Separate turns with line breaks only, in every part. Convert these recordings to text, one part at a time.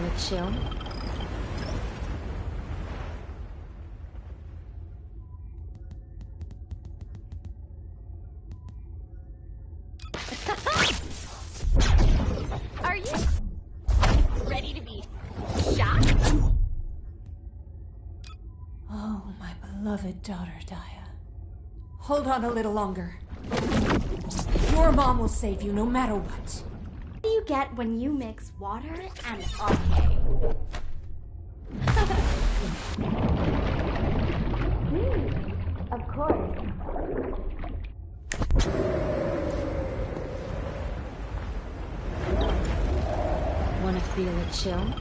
feel a chill?
Are you ready to be shot?
Oh, my beloved daughter, Daya. Hold on a little longer. Your mom will save you no matter what.
What do you get when you mix water and arcade? Of course.
Wanna feel a chill?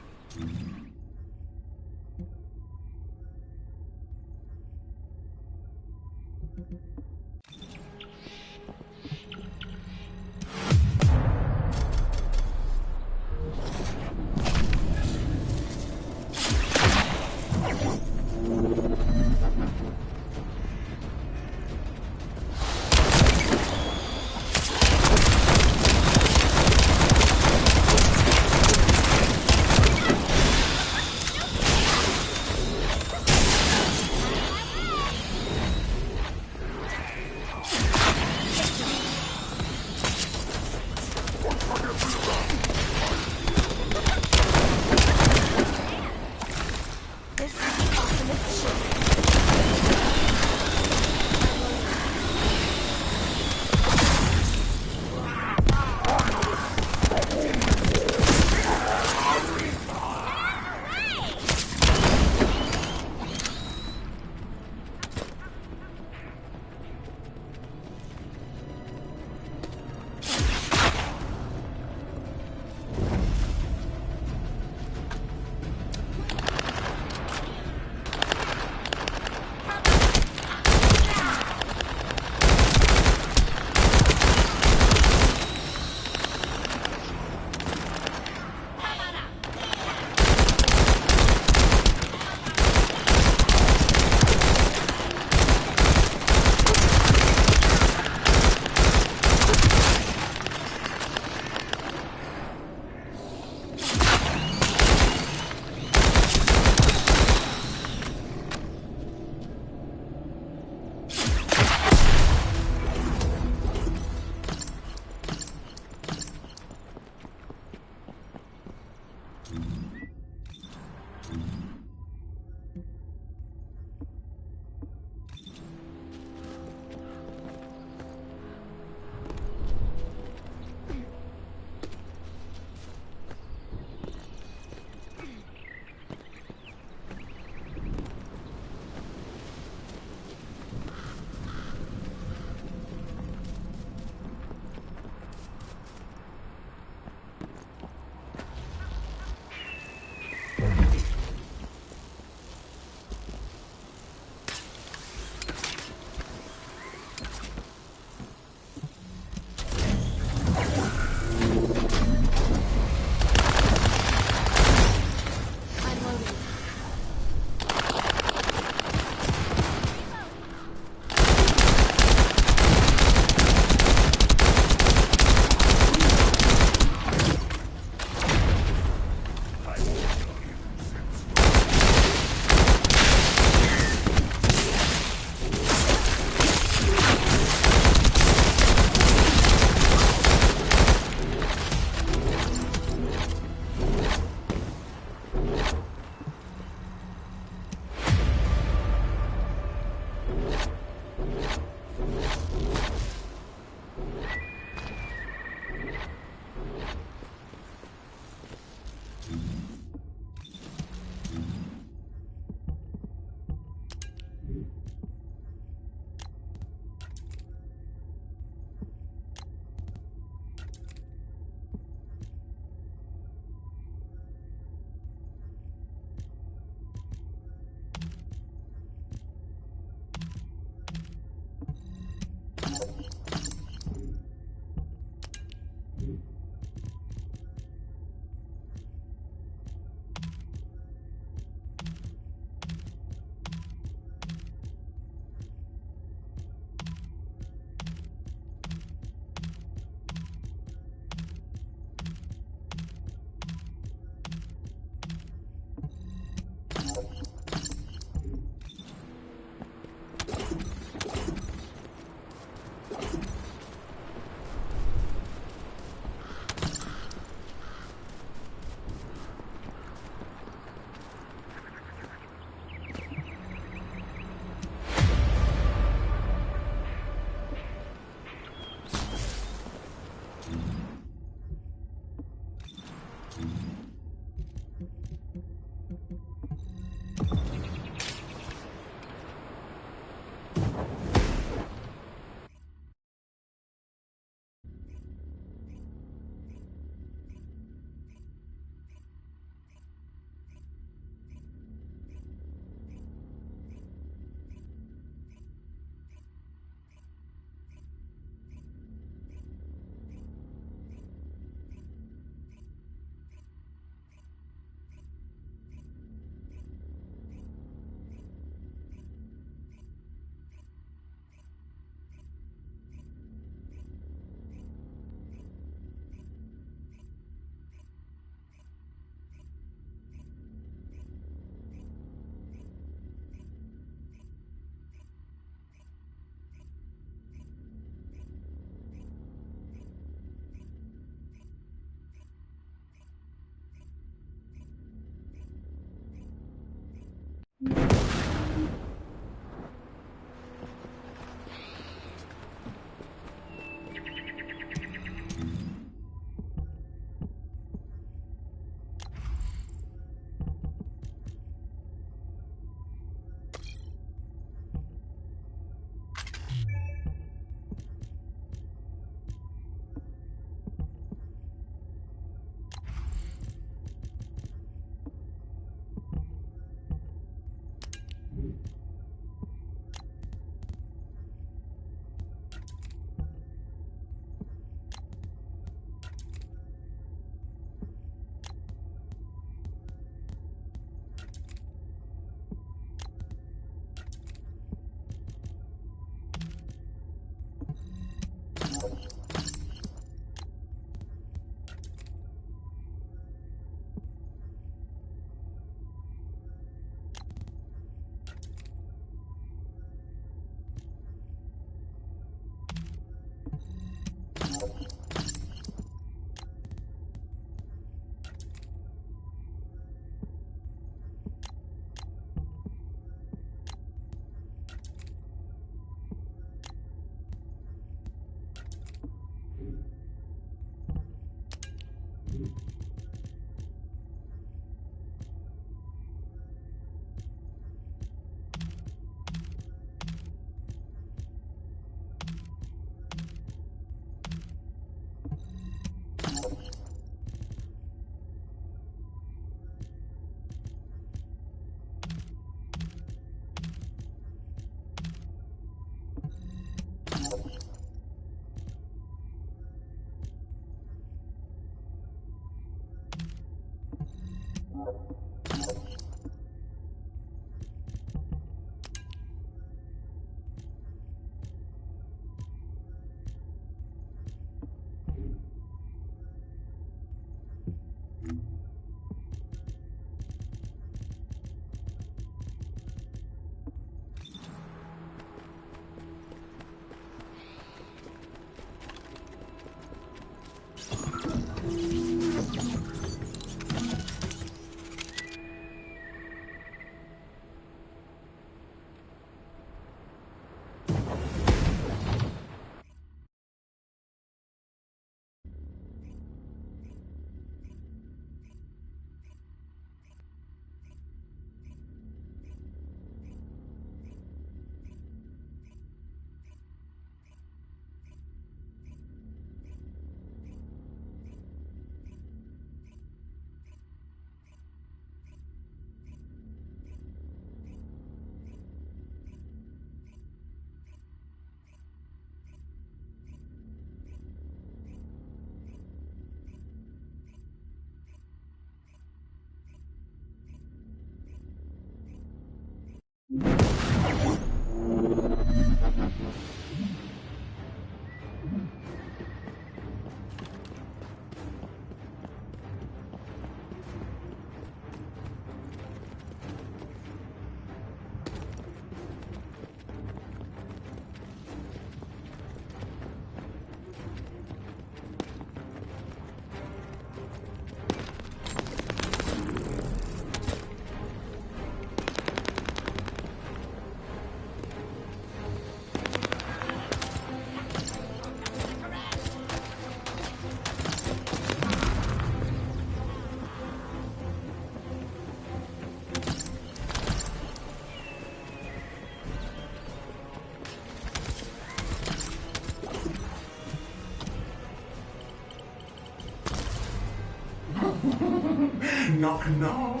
Knock, knock.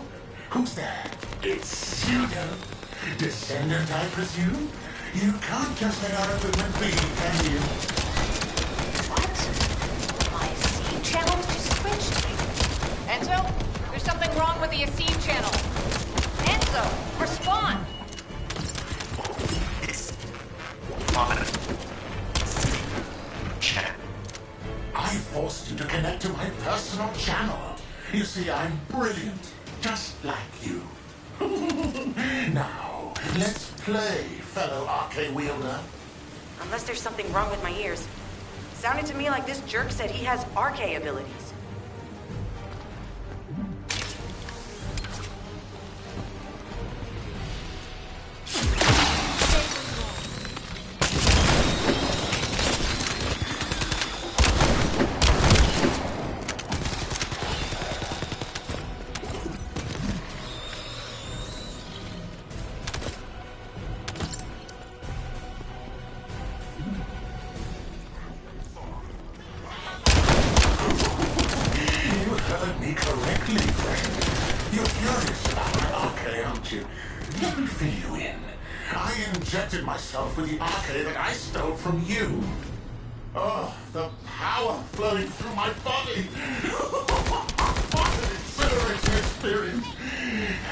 Who's there? It's you, Descendant, I presume? You can't just let our equipment be, can you?
What? My seed channel just switched. Enzo, there's something wrong with the seed channel. Enzo, respond.
It's on channel. I forced you to connect to my personal channel. You see, I'm brilliant, just like you. Now, let's play, fellow arcade wielder.
Unless there's something wrong with my ears. Sounded to me like this jerk said he has RK abilities.
Myself with the arcade that I stole from you. Oh, the power flowing through my body. What an exhilarating experience.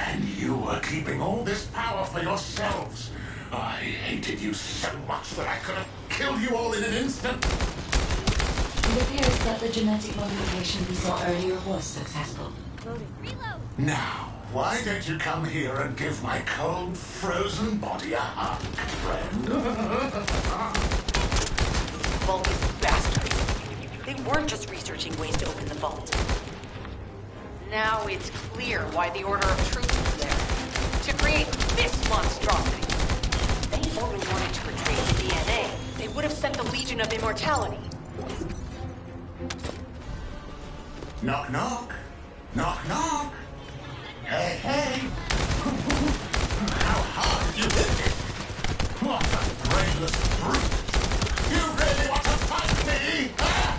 And you were keeping all this power for yourselves. I hated you so much that I could have killed you all in an instant.
It appears that the genetic modification we saw earlier was successful.
Reload.
Now, why don't you come here and give my cold, frozen body a hug, friend?
Vulgus bastards. They weren't just researching ways to open the vault. Now it's clear why the Order of Truth is there. To create this monstrosity. If they only wanted to retrieve the DNA, they would have sent the Legion of Immortality.
Knock, knock. Knock, knock. Hey, hey! How hard did you hit it? What a brainless brute! You really want to fight me? Ah!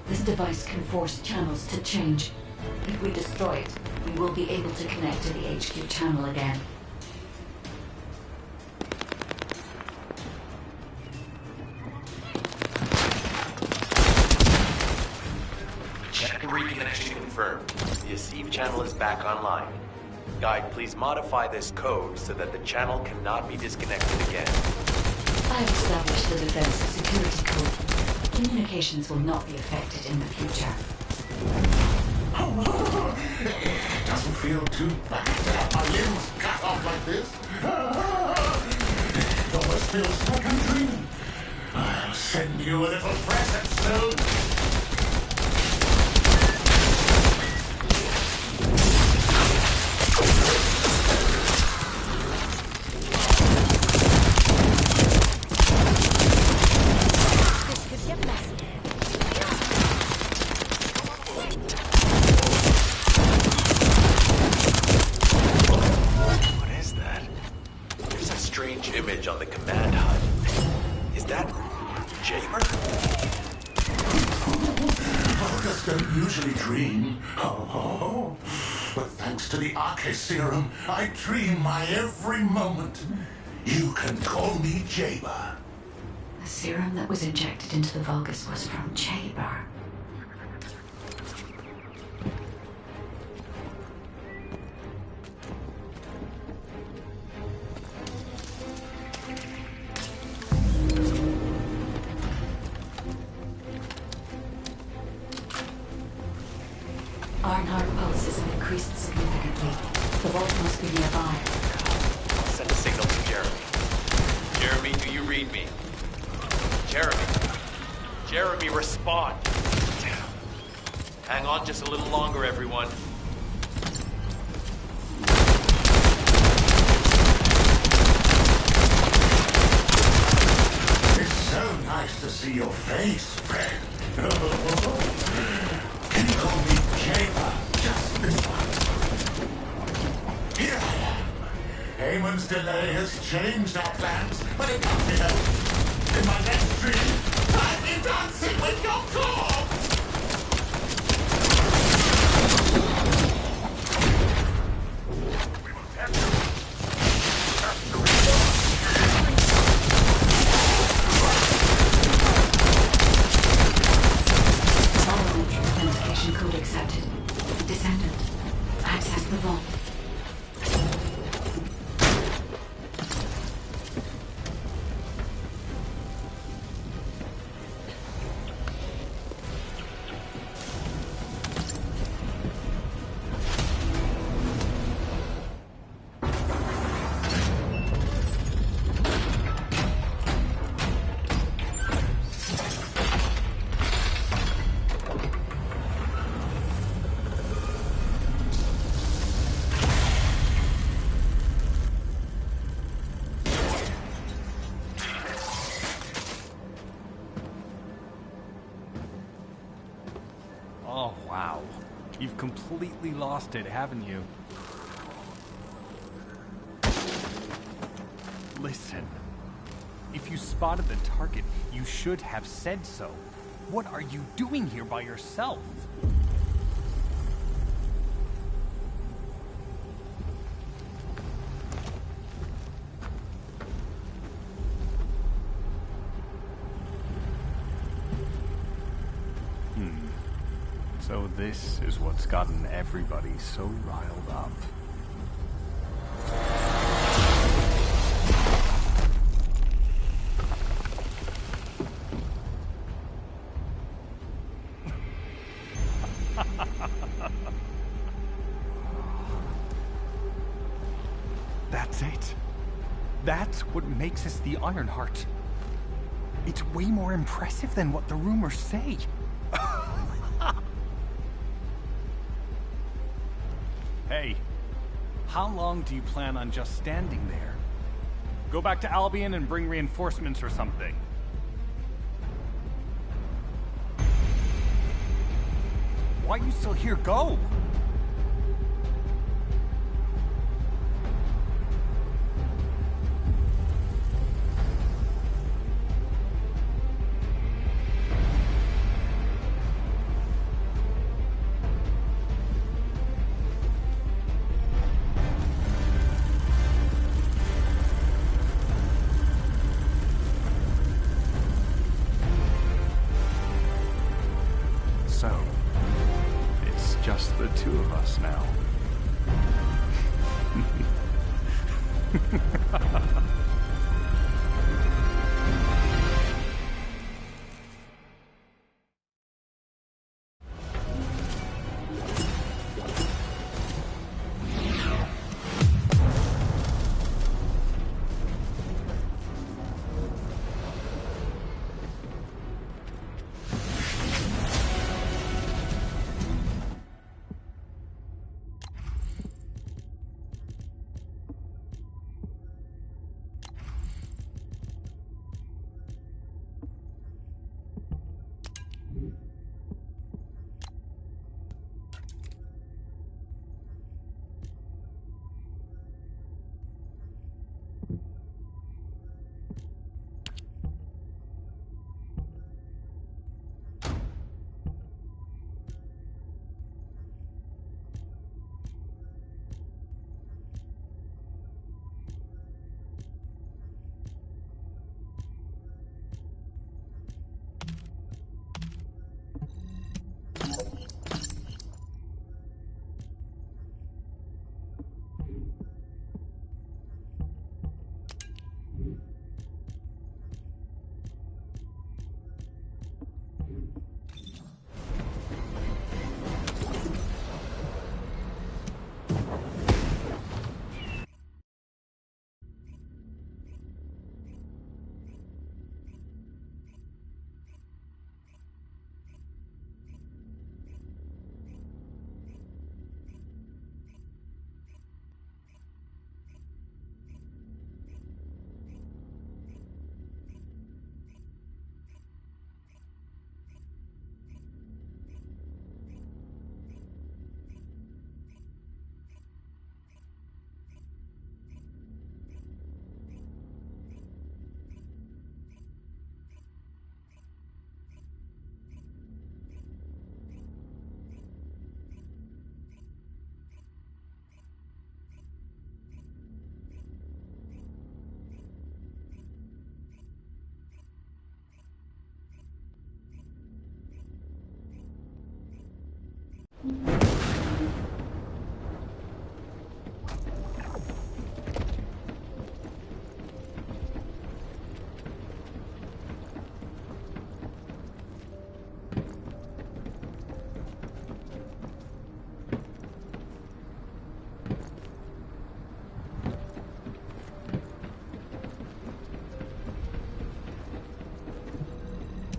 This device can force channels to change. If we destroy it, we will be able to connect to the HQ channel again.
Channel reconnection confirmed. The ASIV channel is back online. Guide, please modify this code so that the channel cannot be disconnected again.
I have established the defense security code. Communications will not be affected in the future.
It doesn't feel too bad to have my limbs cut off like this. It almost feels like I'm dreaming. I'll send you a little present soon.
On the command HUD. Is that Jaber?
Vulgus don't usually dream. Oh, but thanks to the Arche serum, I dream my every moment. You can call me Jaber.
The serum that was injected into the Vulgus was from Jaber. Our heart pulses have increased significantly. The vault must be nearby.
I'll send a signal to Jeremy. Jeremy, do you read me? Jeremy. Jeremy, respond. Hang on just a little longer, everyone.
It's so nice see your face, friend. Can you call me Jaber? Just this once. Here I am. Haman's delay has changed our plans, but it can't be helped. In my next dream, I'll be dancing with your corpse!
Authentication code accepted. Descendant. Access the vault.
Oh, wow. You've completely lost it, haven't you? Listen. If you spotted the target, you should have said so. What are you doing here by yourself? So this is what's gotten everybody so riled up. That's it. That's what makes us the Ironheart. It's way more impressive than what the rumors say. Hey, how long do you plan on just standing there? Go back to Albion and bring reinforcements or something. Why are you still here? Go! So, it's just the two of us now.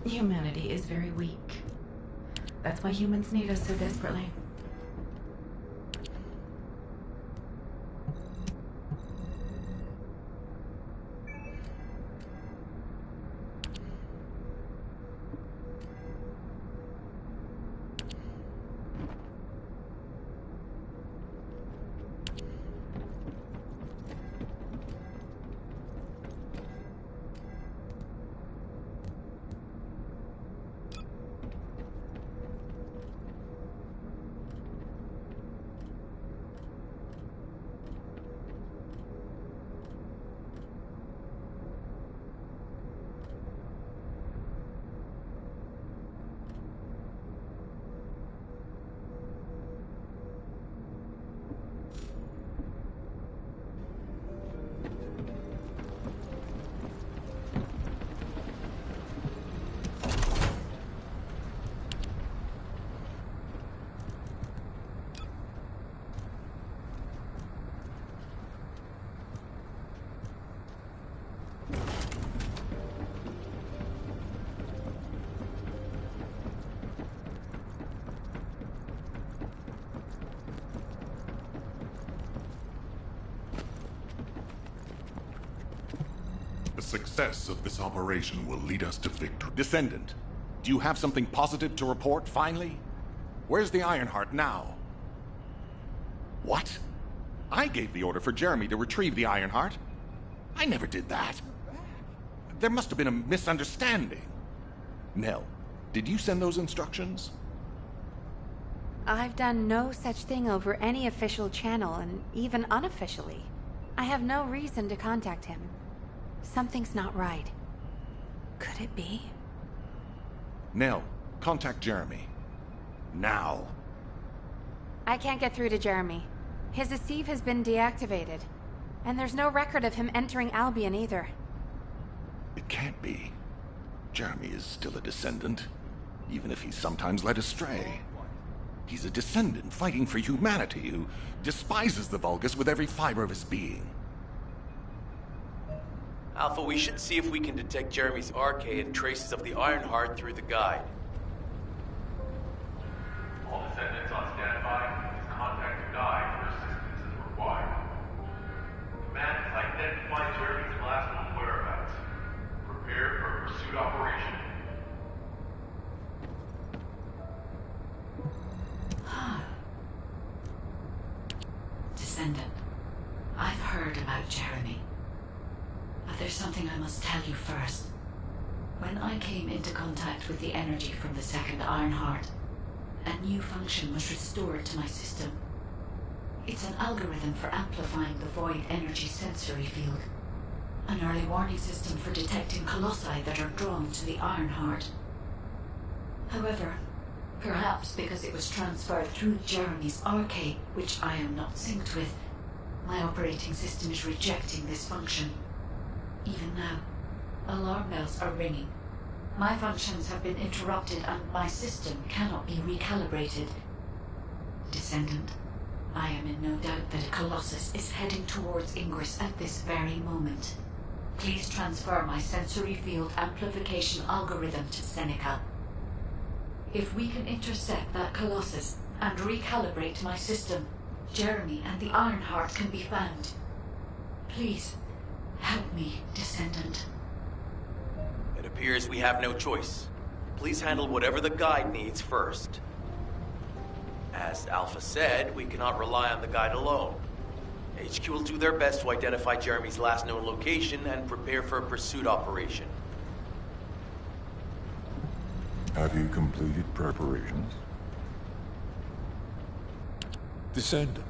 Humanity is very weak. That's why humans need us so desperately.
The success of this operation will lead us to victory.
Descendant, do you have something positive to report, finally? Where's the Ironheart now? What? I gave the order for Jeremy to retrieve the Ironheart. I never did that. There must have been a misunderstanding. Nell, did you send those instructions?
I've done no such thing over any official channel, and even unofficially. I have no reason to contact him. Something's not right. Could it be?
Nell, contact Jeremy. Now.
I can't get through to Jeremy. His receive has been deactivated. And there's no record of him entering Albion either.
It can't be. Jeremy is still a descendant, even if he's sometimes led astray. He's a descendant fighting for humanity who despises the Vulgus with every fiber of his being.
Alpha, we should see if we can detect Jeremy's arcade and traces of the Ironheart through the guide.
All descendants on standby. Please contact the guide for assistance as required. Command has identified Jeremy's last known whereabouts. Prepare for a pursuit operation.
Descendant, I've heard about Jeremy. But there's something I must tell you first. When I came into contact with the energy from the second Ironheart, a new function was restored to my system. It's an algorithm for amplifying the void energy sensory field. An early warning system for detecting colossi that are drawn to the Ironheart. However, perhaps because it was transferred through Jeremy's arcade, which I am not synced with, my operating system is rejecting this function. Even now, alarm bells are ringing. My functions have been interrupted and my system cannot be recalibrated. Descendant, I am in no doubt that a Colossus is heading towards Ingress at this very moment. Please transfer my sensory field amplification algorithm to Seneca. If we can intercept that Colossus and recalibrate my system, Jeremy and the Ironheart can be found. Please, help me, Descendant.
It appears we have no choice. Please handle whatever the guide needs first. As Alpha said, we cannot rely on the guide alone. HQ will do their best to identify Jeremy's last known location and prepare for a pursuit operation.
Have you completed preparations? Descendant,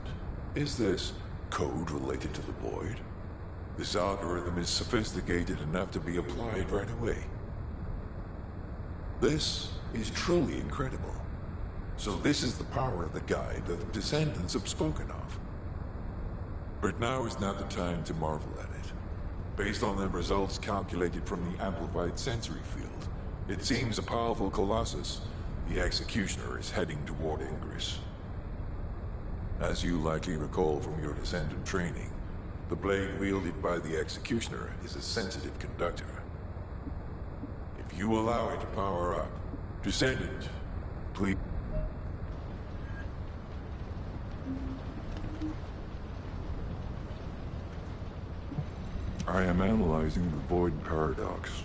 is this code related to the Void? This algorithm is sophisticated enough to be applied right away. This is truly incredible. So this is the power of the guide that the Descendants have spoken of. But now is not the time to marvel at it. Based on the results calculated from the amplified sensory field, it seems a powerful colossus, the Executioner, is heading toward Ingress. As you likely recall from your Descendant training, the blade wielded by the Executioner is a sensitive conductor. If you allow it to power up, Descendant, please... I am analyzing the Void Paradox.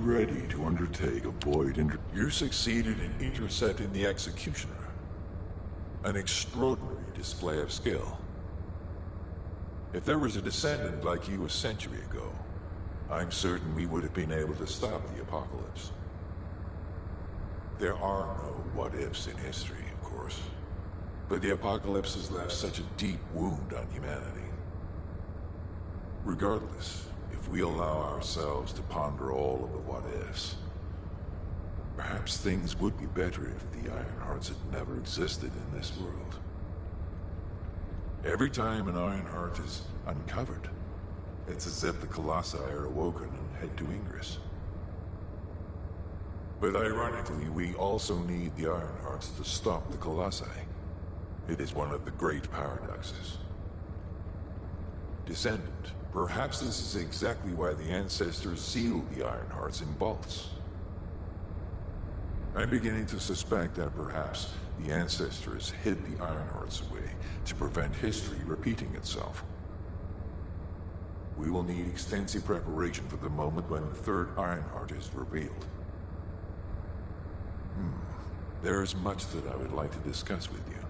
Ready to undertake a void You succeeded in intercepting the executioner. An extraordinary display of skill. If there was a descendant like you a century ago, I'm certain we would have been able to stop the apocalypse. There are no what-ifs in history, of course. But the apocalypse has left such a deep wound on humanity. Regardless, if we allow ourselves to ponder all of the what-ifs, perhaps things would be better if the Ironhearts had never existed in this world. Every time an Ironheart is uncovered, it's as if the Colossi are awoken and head to Ingress. But ironically, we also need the Ironhearts to stop the Colossi. It is one of the great paradoxes. Descendant, perhaps this is exactly why the ancestors sealed the Ironhearts in vaults. I'm beginning to suspect that perhaps the ancestors hid the Ironhearts away to prevent history repeating itself. We will need extensive preparation for the moment when the third Ironheart is revealed. There is much that I would like to discuss with you,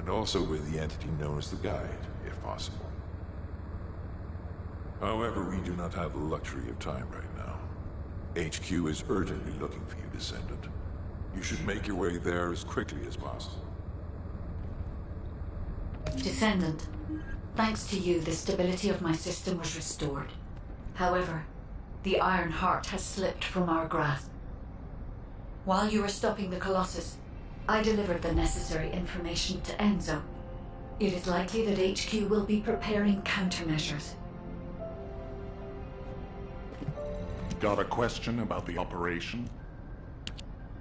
and also with the entity known as the Guide, if possible. However, we do not have the luxury of time right now. HQ is urgently looking for you, Descendant. You should make your way there as quickly as possible.
Descendant, Thanks to you, the stability of my system was restored. However, the Iron Heart has slipped from our grasp. While you were stopping the Colossus, I delivered the necessary information to Enzo. It is likely that HQ will be preparing countermeasures.
Got a question about the operation?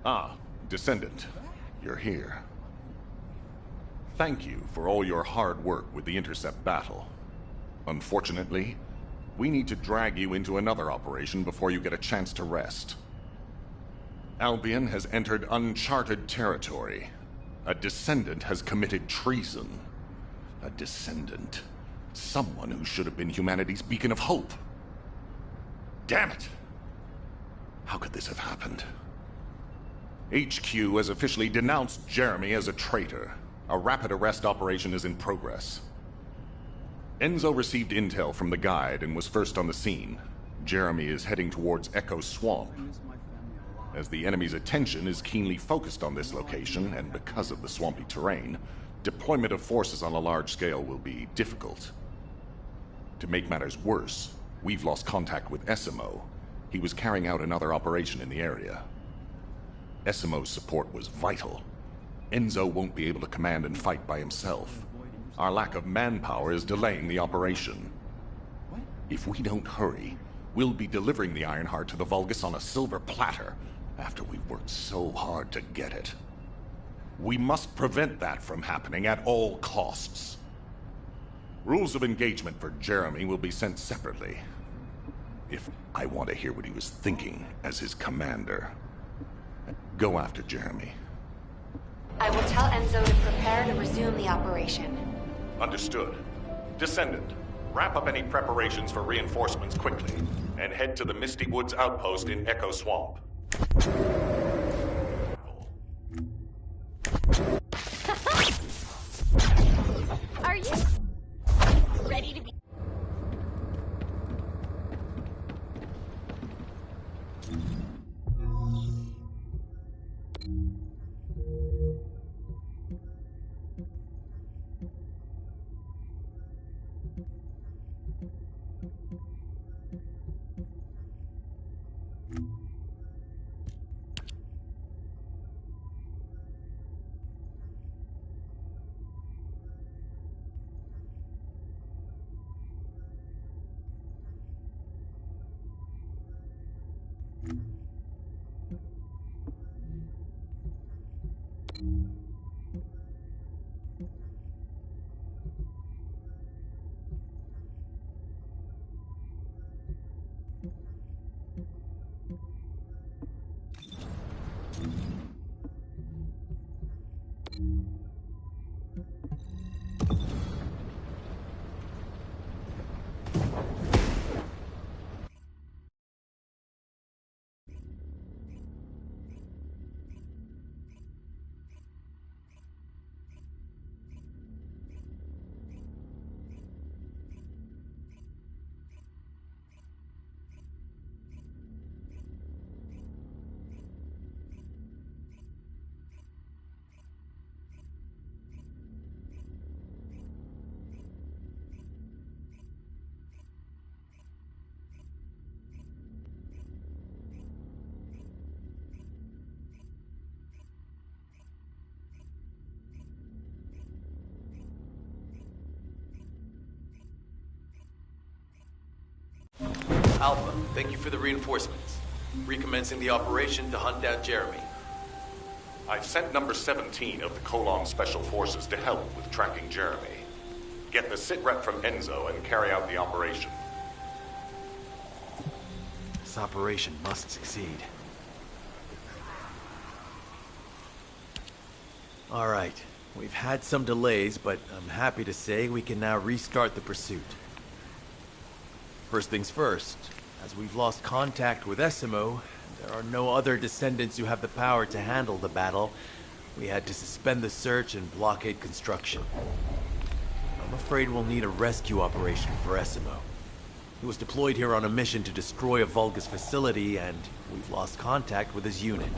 Ah, Descendant. You're here. Thank you for all your hard work with the intercept battle. Unfortunately, we need to drag you into another operation before you get a chance to rest. Albion has entered uncharted territory. A Descendant has committed treason. A Descendant. Someone who should have been humanity's beacon of hope. Damn it! How could this have happened? HQ has officially denounced Jeremy as a traitor. A rapid arrest operation is in progress. Enzo received intel from the guide and was first on the scene. Jeremy is heading towards Echo Swamp. As the enemy's attention is keenly focused on this location, and because of the swampy terrain, deployment of forces on a large scale will be difficult. To make matters worse, we've lost contact with Essimo. He was carrying out another operation in the area. Essimo's support was vital. Enzo won't be able to command and fight by himself. Our lack of manpower is delaying the operation. If we don't hurry, we'll be delivering the Ironheart to the Vulgus on a silver platter after we've worked so hard to get it. We must prevent that from happening at all costs. Rules of engagement for Jeremy will be sent separately. If I want to hear what he was thinking as his commander. Go after Jeremy.
I will tell Enzo to prepare to resume the operation.
Understood. Descendant, wrap up any preparations for reinforcements quickly, and head to the Misty Woods outpost in Echo Swamp.
Are you ready to be...
Alpha, thank you for the reinforcements. Recommencing the operation to hunt down Jeremy.
I've sent number 17 of the Colon Special Forces to help with tracking Jeremy. Get the sitrep from Enzo and carry out the operation.
This operation must succeed. All right, we've had some delays, but I'm happy to say we can now restart the pursuit. First things first, as we've lost contact with Essimo, there are no other Descendants who have the power to handle the battle. We had to suspend the search and blockade construction. I'm afraid we'll need a rescue operation for Essimo. He was deployed here on a mission to destroy a Vulgus facility, and we've lost contact with his unit.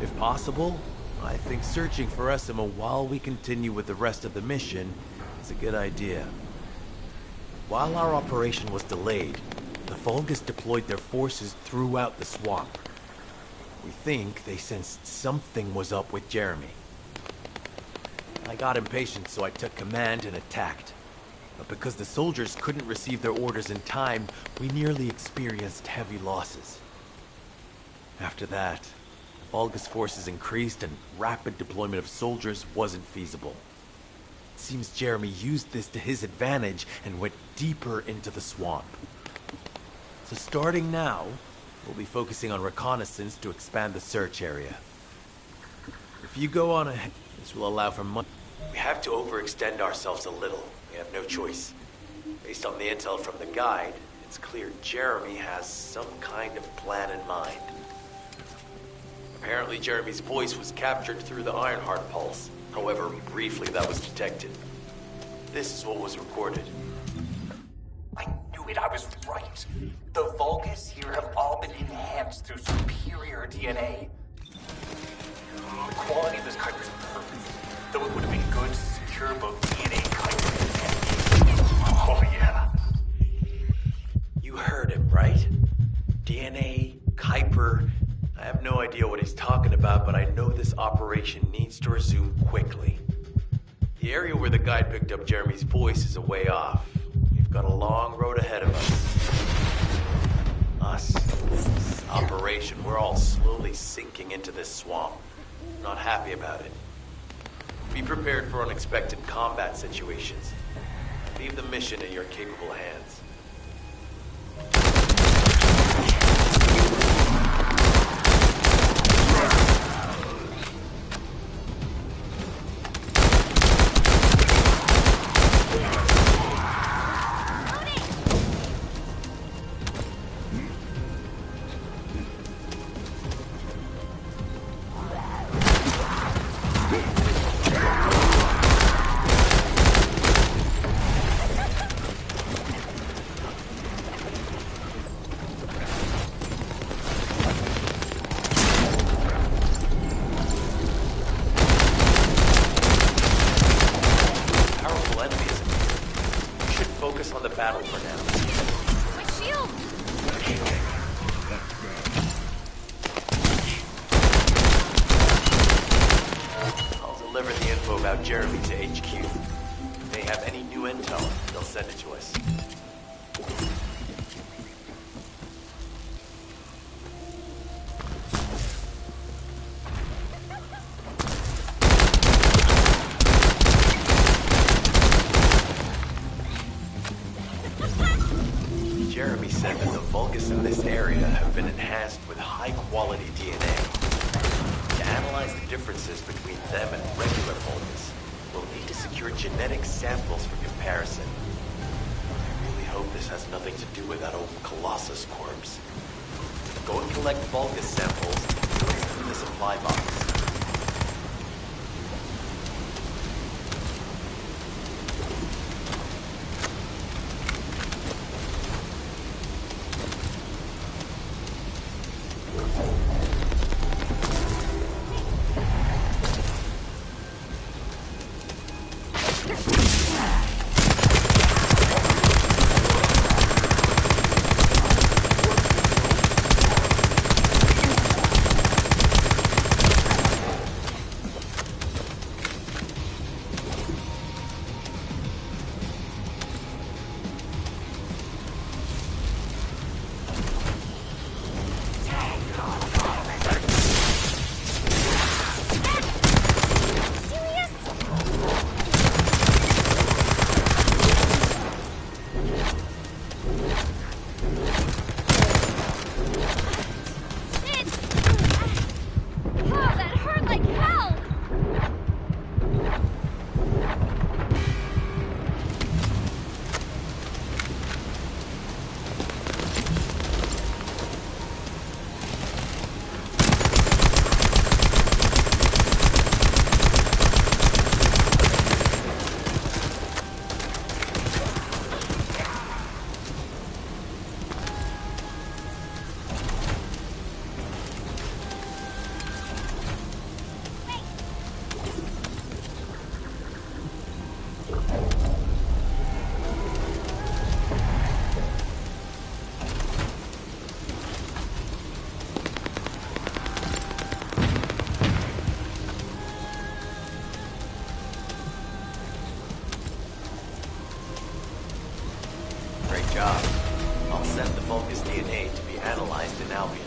If possible, I think searching for Essimo while we continue with the rest of the mission is That's a good idea. While our operation was delayed, the Vulgus deployed their forces throughout the swamp. We think they sensed something was up with Jeremy. I got impatient, so I took command and attacked. But because the soldiers couldn't receive their orders in time, we nearly experienced heavy losses. After that, Vulgus forces increased and rapid deployment of soldiers wasn't feasible. It seems Jeremy used this to his advantage and went deeper into the swamp. So starting now, we'll be focusing on reconnaissance to expand the search area. If you go on ahead, this will allow for money. We have to overextend ourselves a little. We have no choice. Based on the intel from the guide, it's clear Jeremy has some kind of plan in mind. Apparently Jeremy's voice was captured through the Ironheart pulse. However, briefly that was detected. This is what was recorded.
I knew it, I was right. The Vulgus here have all been enhanced through superior DNA. The quality of this Kuiper is perfect. Though it would have been good to secure both DNA Kuiper and... Oh yeah.
You heard him, right? DNA, Kuiper... I have no idea what he's talking about, but I know this operation needs to resume quickly. The area where the guide picked up Jeremy's voice is a way off. We've got a long road ahead of us. This operation, we're all slowly sinking into this swamp. Not happy about it. Be prepared for unexpected combat situations. Leave the mission in your capable hands. Jeremy to HQ. If they have any new intel, they'll send it to us. Jeremy said that the Vulgus in this area have been enhanced with high-quality DNA. To analyze the differences between them and regular Vulgus, we'll need to secure genetic samples for comparison. I really hope this has nothing to do with that old Colossus corpse. Go and collect Vulgus samples and place them in the supply box. DNA to be analyzed in Albion.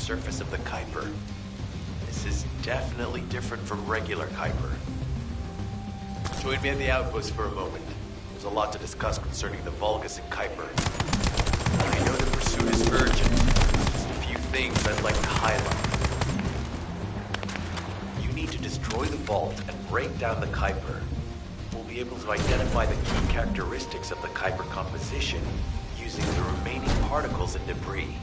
Surface of the Kuiper. This is definitely different from regular Kuiper. Join me at the outpost for a moment. There's a lot to discuss concerning the Vulgus and Kuiper. I know the pursuit is urgent. There's a few things I'd like to highlight. You need to destroy the vault and break down the Kuiper. We'll be able to identify the key characteristics of the Kuiper composition using the remaining particles and debris.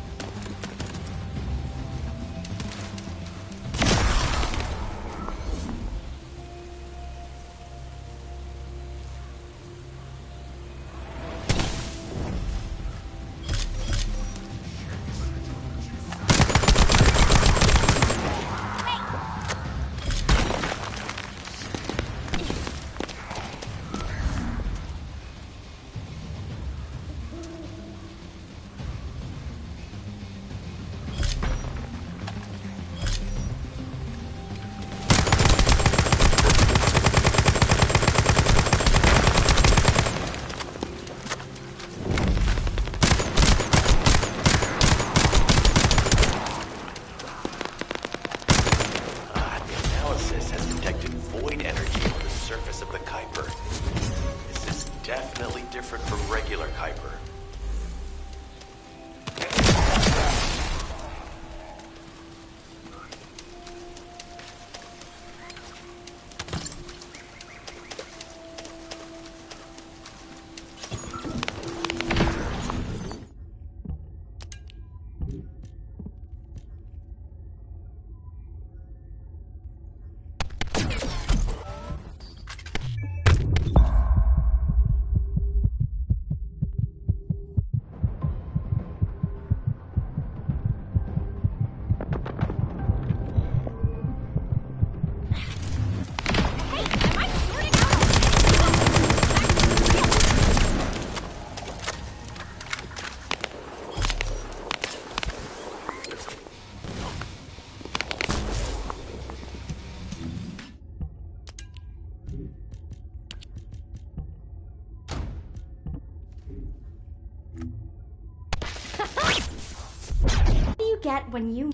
Get when you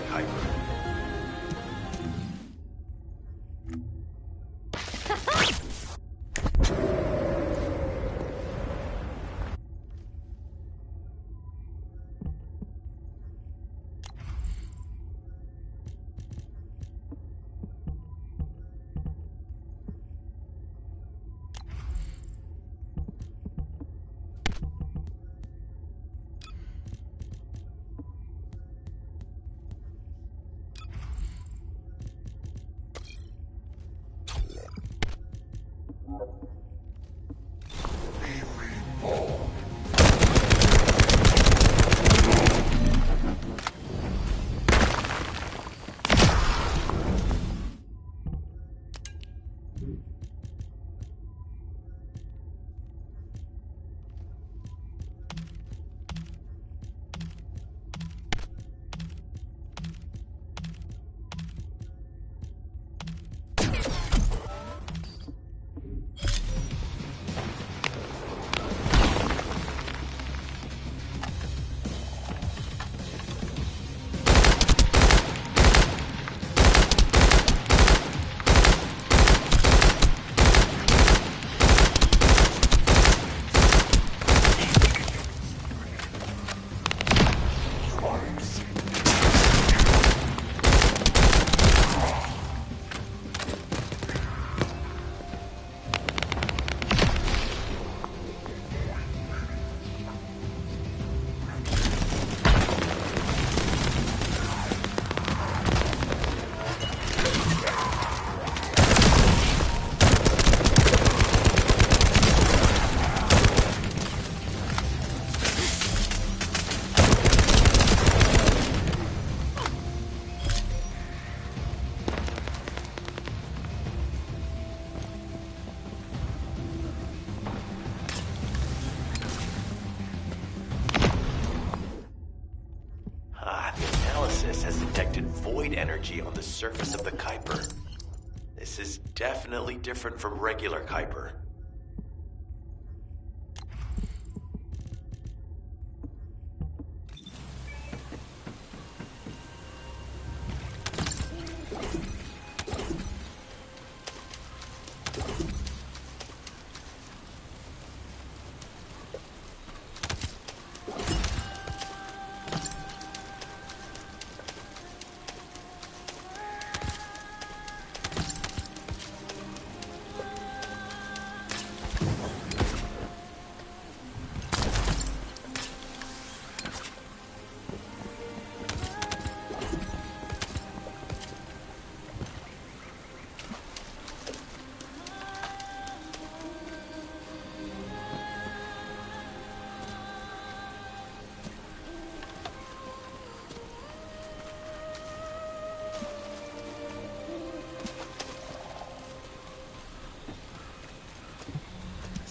Kuiper. Void energy on the surface of the Kuiper. This is definitely different from regular Kuiper.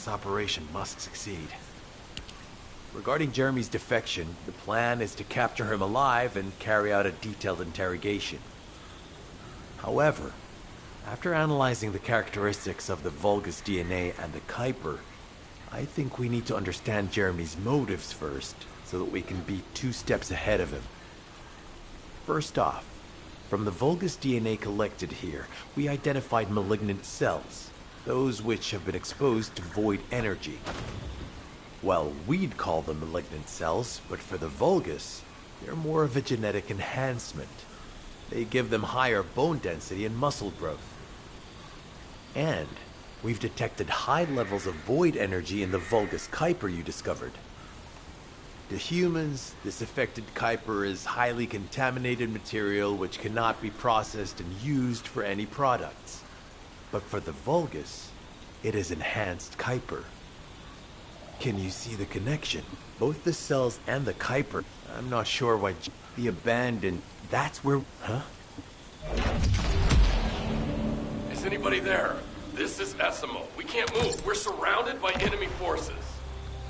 Operation must succeed. Regarding Jeremy's defection, the plan is to capture him alive and carry out a detailed interrogation. However, after analyzing the characteristics of the Vulgus DNA and the Kuiper, I think we need to understand Jeremy's motives first, so that we can be 2 steps ahead of him. First off, from the Vulgus DNA collected here, we identified malignant cells, those which have been exposed to void energy. Well, we'd call them malignant cells, but for the Vulgus, they're more of a genetic enhancement. They give them higher bone density and muscle growth. And we've detected high levels of void energy in the Vulgus Kuiper you discovered. To humans, this affected Kuiper is highly contaminated material which cannot be processed and used for any products. But for the Vulgus, it is enhanced Kuiper. Can you see the connection? Both the cells and the Kuiper. I'm not sure why the abandoned... That's where... Huh?
Is anybody there? This is Essimo. We can't move. We're surrounded by enemy forces.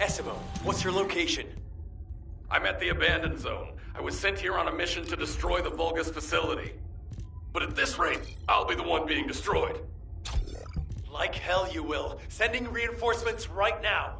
Essimo, what's your location?
I'm at the abandoned zone. I was sent here on a mission to destroy the Vulgus facility. But at this rate, I'll be the one being destroyed.
Like hell you will. Sending reinforcements right now.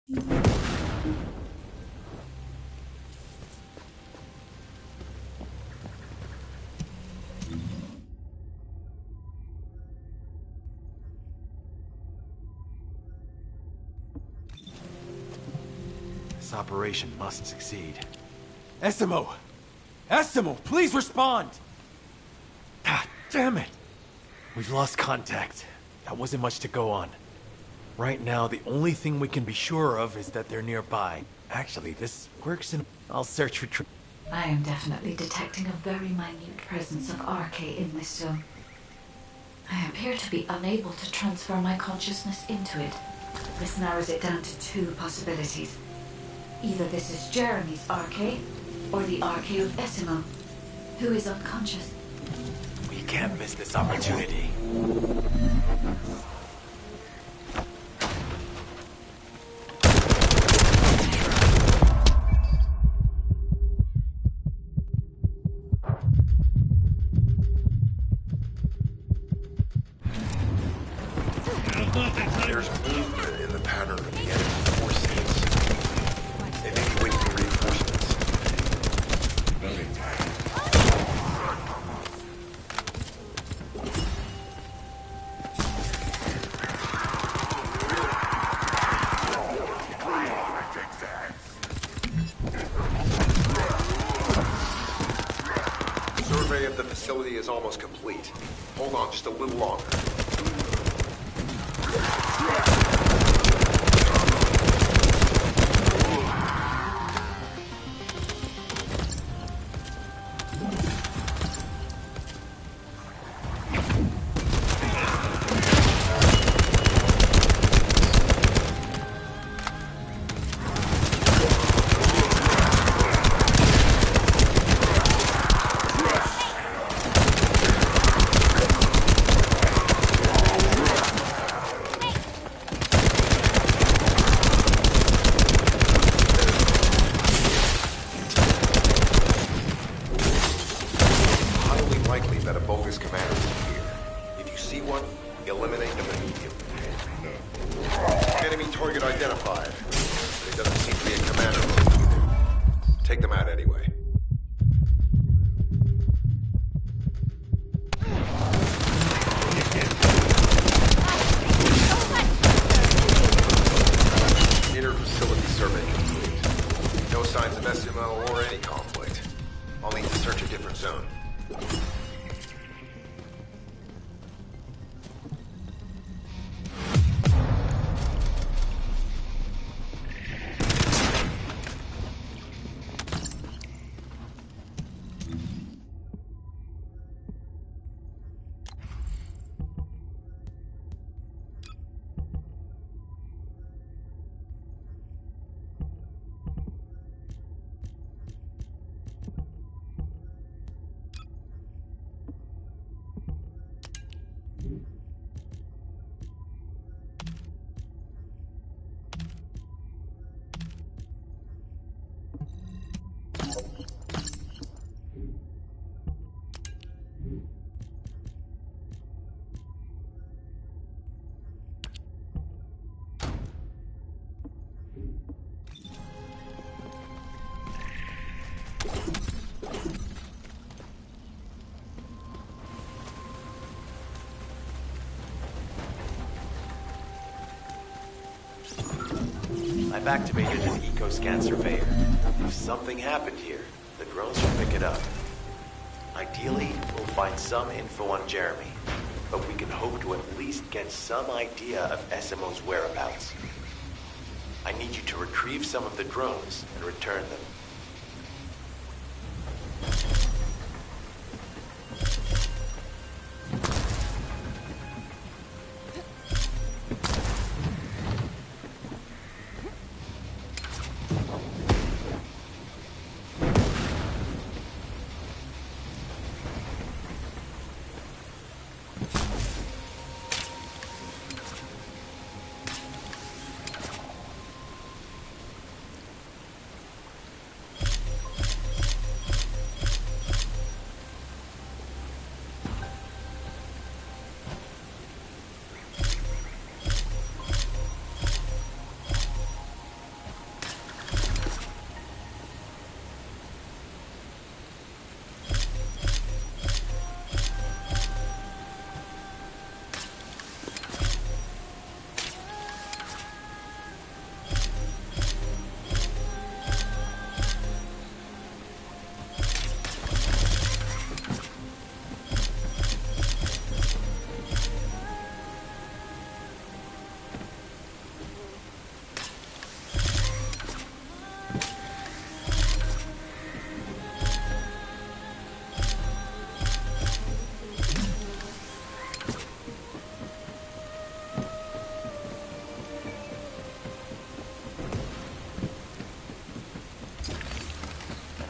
This operation must succeed. Essimo! Essimo, please respond! God damn it! We've lost contact. That wasn't much to go on. Right now, the only thing we can be sure of is that they're nearby. Actually, this works in... I'll search for...
I am definitely detecting a very minute presence of RK in this zone. I appear to be unable to transfer my consciousness into it. This narrows it down to two possibilities. Either this is Jeremy's RK, or the RK of Essimo, who is unconscious.
We can't miss this opportunity.
There's movement in the pattern of the enemy forces. They may be waiting for reinforcements. Survey of the facility is almost complete. Hold on just a little longer.
I've activated an eco-scan surveyor. If something happened here, the drones should pick it up. Ideally, we'll find some info on Jeremy, but we can hope to at least get some idea of Essimo's whereabouts. I need you to retrieve some of the drones and return them.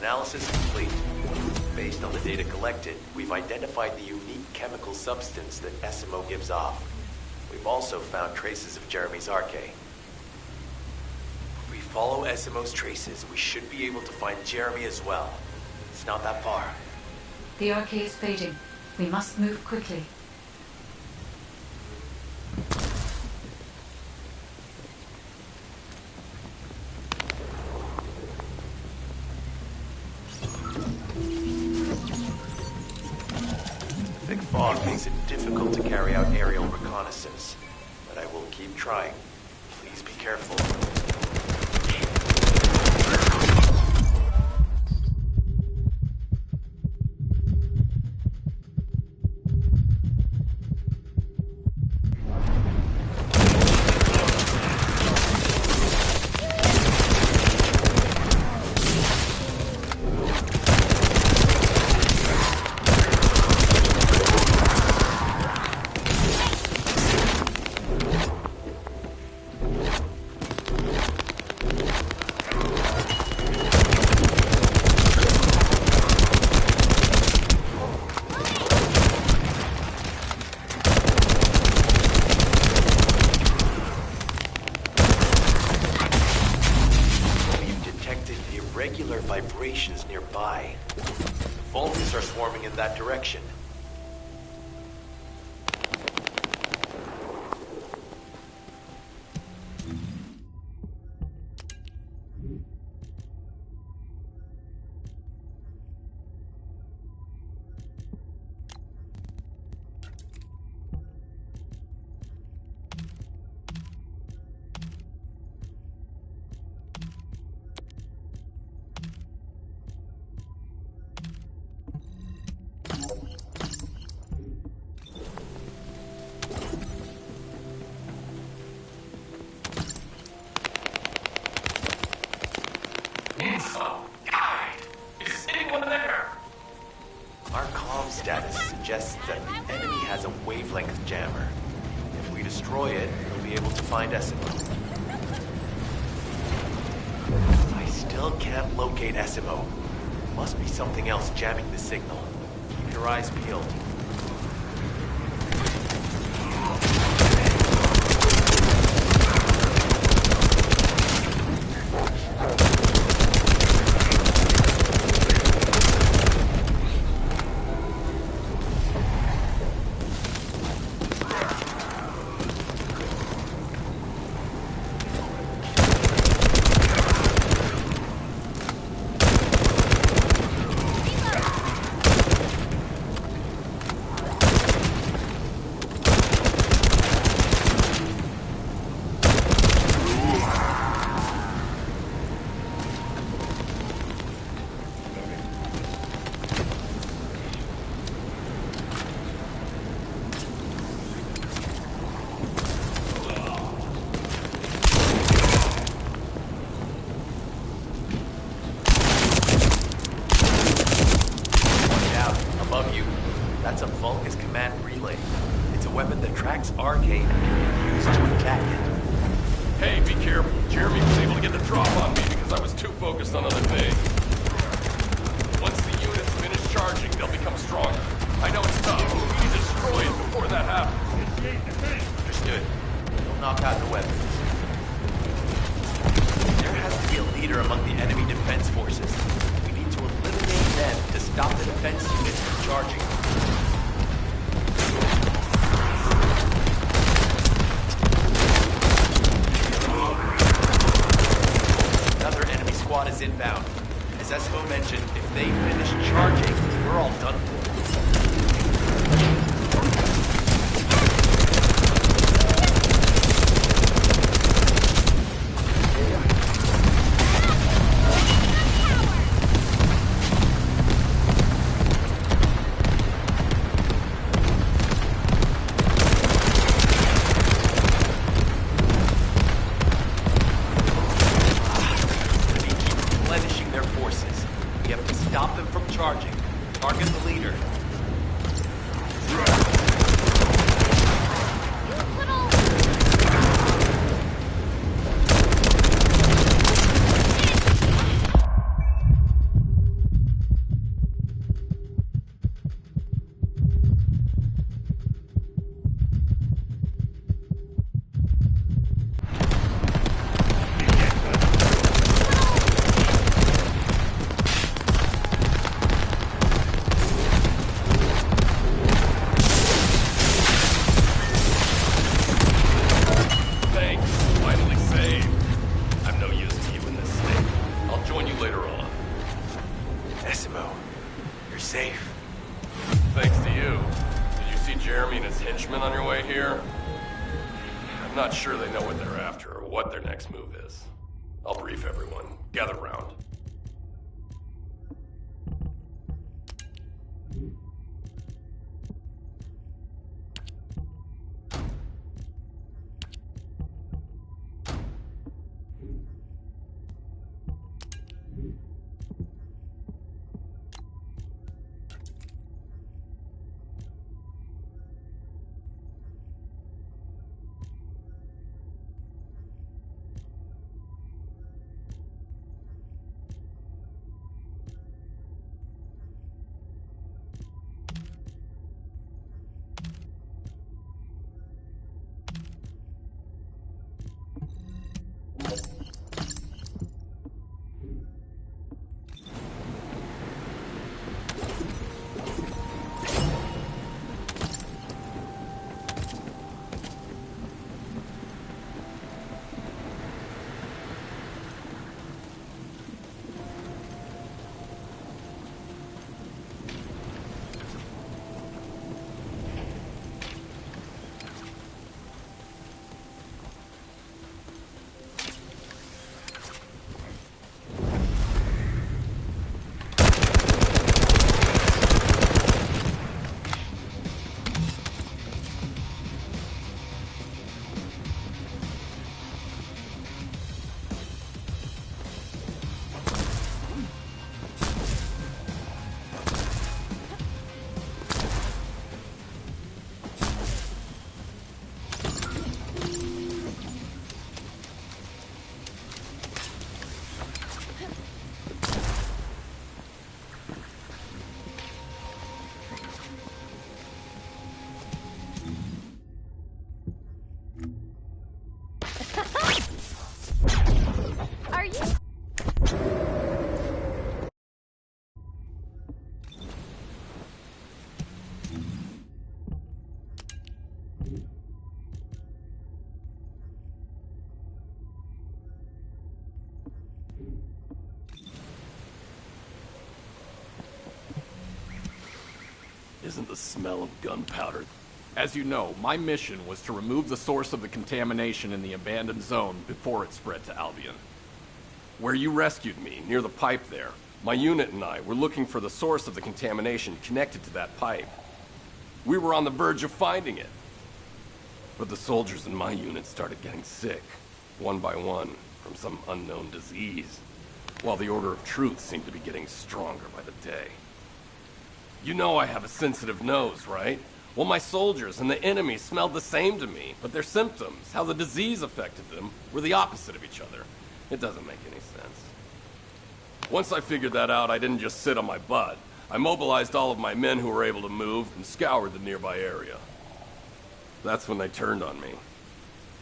Analysis complete. Based on the data collected, we've identified the unique chemical substance that SMO gives off. We've also found traces of Jeremy's arcade. If we follow SMO's traces, we should be able to find Jeremy as well. It's not that far.
The arcade is fading. We must move quickly.
Thick fog makes it difficult to carry out aerial reconnaissance, but I will keep trying. Please be careful. Vibrations nearby. Vulcans are swarming in that direction. Suggests that the enemy has a wavelength jammer. If we destroy it, we'll be able to find SMO. I still can't locate SMO. Must be something else jamming the signal. Keep your eyes peeled.
later on.
Decimo, you're safe.
Thanks to you. Did you see Jeremy and his henchmen on your way here? I'm not sure they know what they're after or what their next move is. I'll brief everyone. Gather round. Isn't the smell of gunpowder?
As you know, my mission was to remove the source of the contamination in the abandoned zone before it spread to Albion.
Where you rescued me, near the pipe there, my unit and I were looking for the source of the contamination connected to that pipe. We were on the verge of finding it. But the soldiers in my unit started getting sick, one by one, from some unknown disease, while the Order of Truth seemed to be getting stronger by the day. You know I have a sensitive nose, right? Well, my soldiers and the enemy smelled the same to me, but their symptoms, how the disease affected them, were the opposite of each other. It doesn't make any sense. Once I figured that out, I didn't just sit on my butt. I mobilized all of my men who were able to move and scoured the nearby area. That's when they turned on me.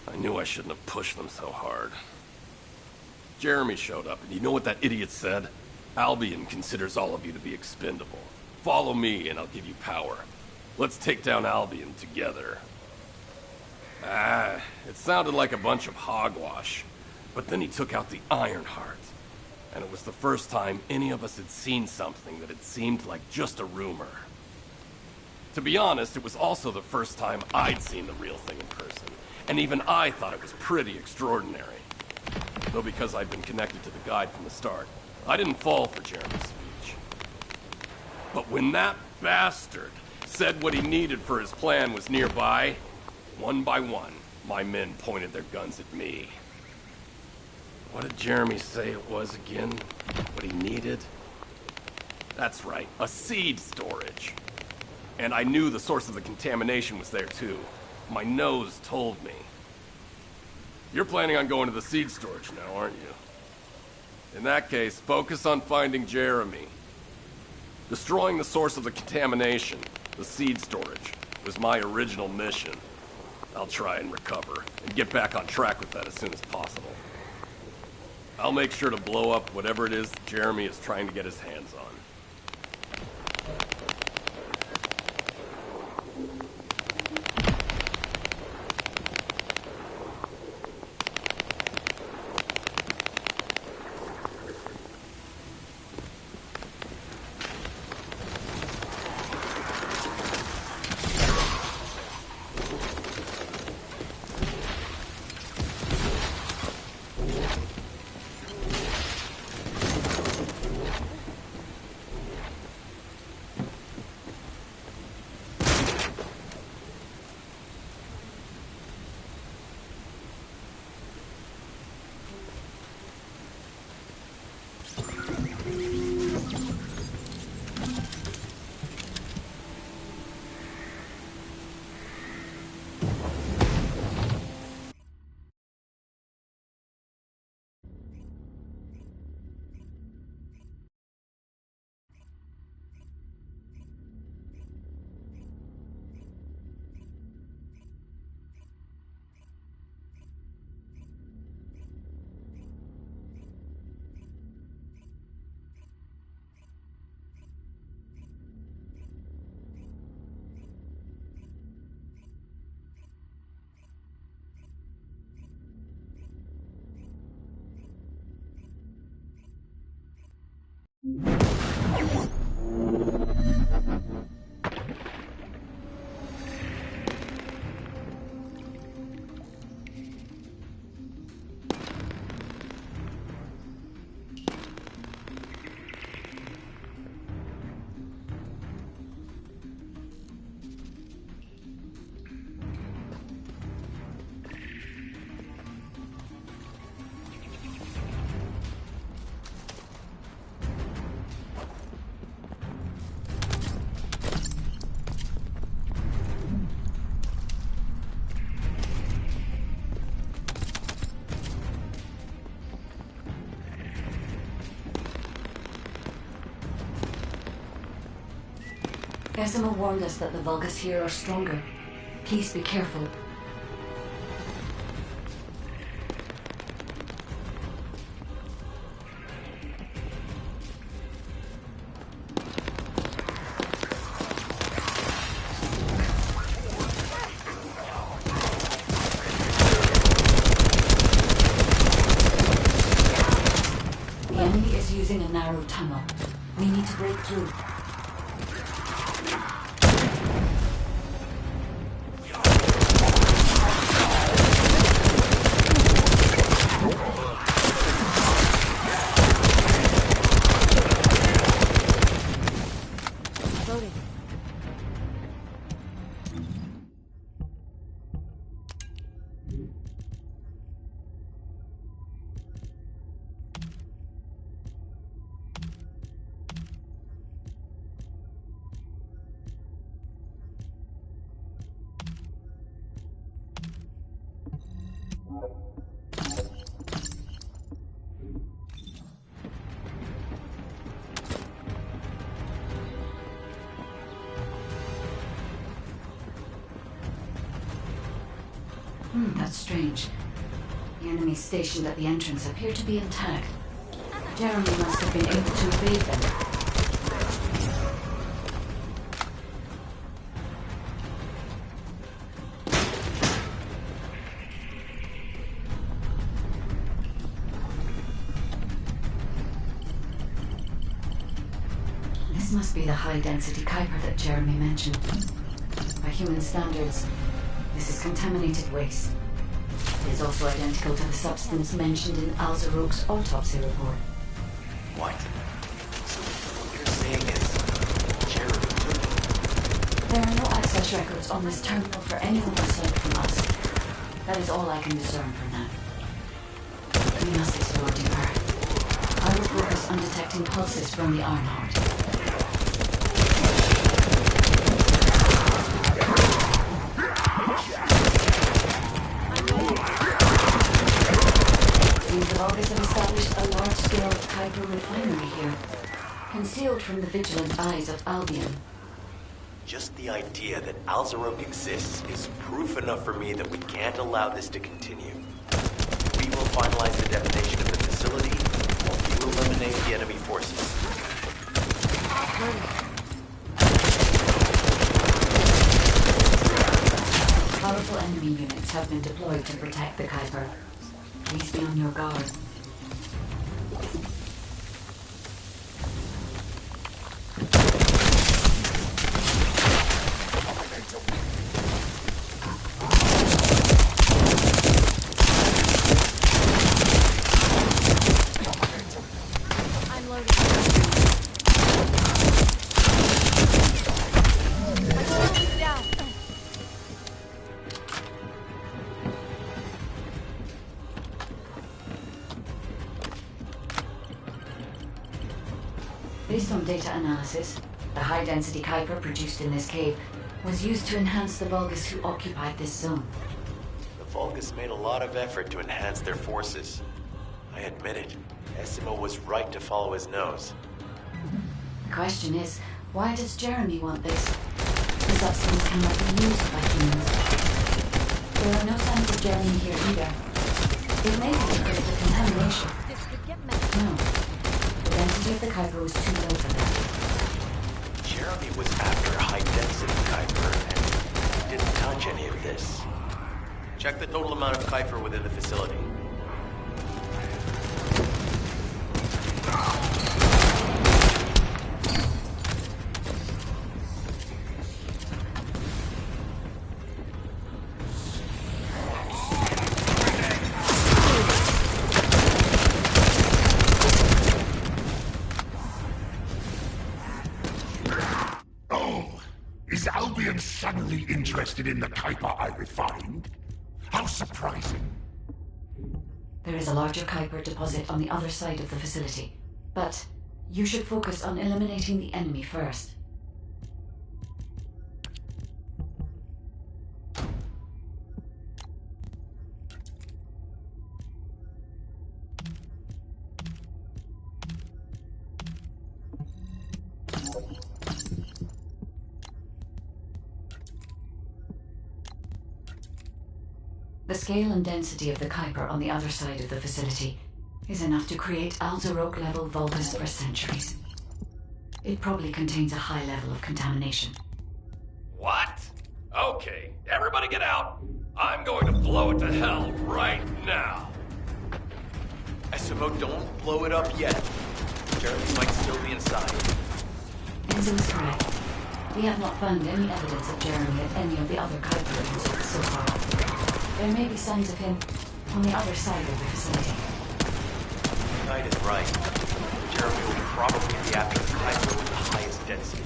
I knew I shouldn't have pushed them so hard. Jeremy showed up, and you know what that idiot said? Albion considers all of you to be expendable. Follow me, and I'll give you power. Let's take down Albion together. It sounded like a bunch of hogwash. But then he took out the Ironheart. And it was the first time any of us had seen something that had seemed like just a rumor. To be honest, it was also the first time I'd seen the real thing in person. And even I thought it was pretty extraordinary. Though because I'd been connected to the guide from the start, I didn't fall for Jeremy's speech. But when that bastard said what he needed for his plan was nearby, one by one, my men pointed their guns at me. What did Jeremy say it was again? What he needed? That's right, a seed storage. And I knew the source of the contamination was there too. My nose told me. You're planning on going to the seed storage now, aren't you? In that case, focus on finding Jeremy. Destroying the source of the contamination, the seed storage, was my original mission. I'll try and recover, and get back on track with that as soon as possible. I'll make sure to blow up whatever it is that Jeremy is trying to get his hands on.
Besima warned us that the Vulgus here are stronger. Please be careful. The enemy is using a narrow tunnel. We need to break through. That's strange. The enemies stationed at the entrance appear to be intact. Jeremy must have been able to evade them. This must be the high-density Kuiper that Jeremy mentioned. By human standards, this is contaminated waste. It is also identical to the substance mentioned in Alzarog's autopsy report.
What? So what you're saying is Jeremy took it?
There are no access records on this terminal for anyone aside from us. That is all I can discern for now. We must explore deeper. I will focus on detecting pulses from the Ironheart. The Vulgus have established a large-scale Kuiper refinery here, concealed from the vigilant eyes of Albion.
Just the idea that Alzarog exists is proof enough for me that we can't allow this to continue. We will finalize the detonation of the facility, while you eliminate the enemy forces.
Powerful enemy units have been deployed to protect the Kuiper. Please be on your guard.
I'm loading. Down.
Based on data analysis, the high-density Kuiper produced in this cave was used to enhance the Vulgus who occupied this zone.
The Vulgus made a lot of effort to enhance their forces. I admit it. Essimo was right to follow his nose.
The question is, why does Jeremy want this? The substance cannot be used by humans. There are no signs of Jeremy here either. It may be because of the contamination. No. The density of the Kuiper was too low for that.
Jeremy was after a high-density Kuiper and didn't touch any of this. Check the total amount of Kuiper within the facility.
Suddenly interested in the Kuiper I refined? How surprising.
There is a larger Kuiper deposit on the other side of the facility, but you should focus on eliminating the enemy first. The scale and density of the Kuiper on the other side of the facility is enough to create Alzarok-level Vulgus for centuries. It probably contains a high level of contamination.
What? Okay, everybody get out! I'm going to blow it to hell right now!
Essimo, don't blow it up yet. Jeremy might still be inside.
Enzo is correct. We have not found any evidence of Jeremy at any of the other Kuiper resorts so far. There may be signs of him on the other side of the facility.
Knight is right. Jeremy will probably be after the Kuiper with the highest density.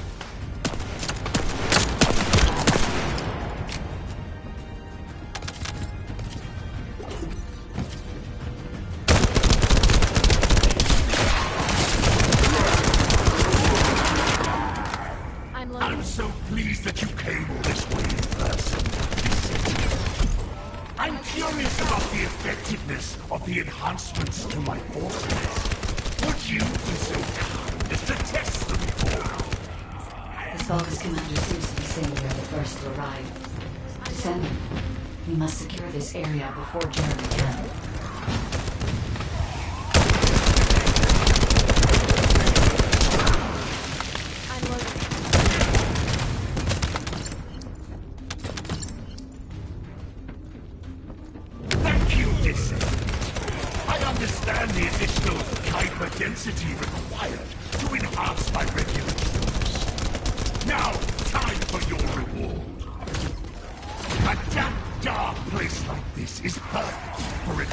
I'm so pleased that you came all this way in person. I'm curious about the effectiveness of the enhancements to my forces. Would you be so kind as to test them for me?
The Vulgus commander seems to be saying we are the first to arrive. Descendant, we must secure this area before Jeremy can.
Density required to enhance my regular troops. Now, time for your reward. A damp, dark place like this is perfect for it.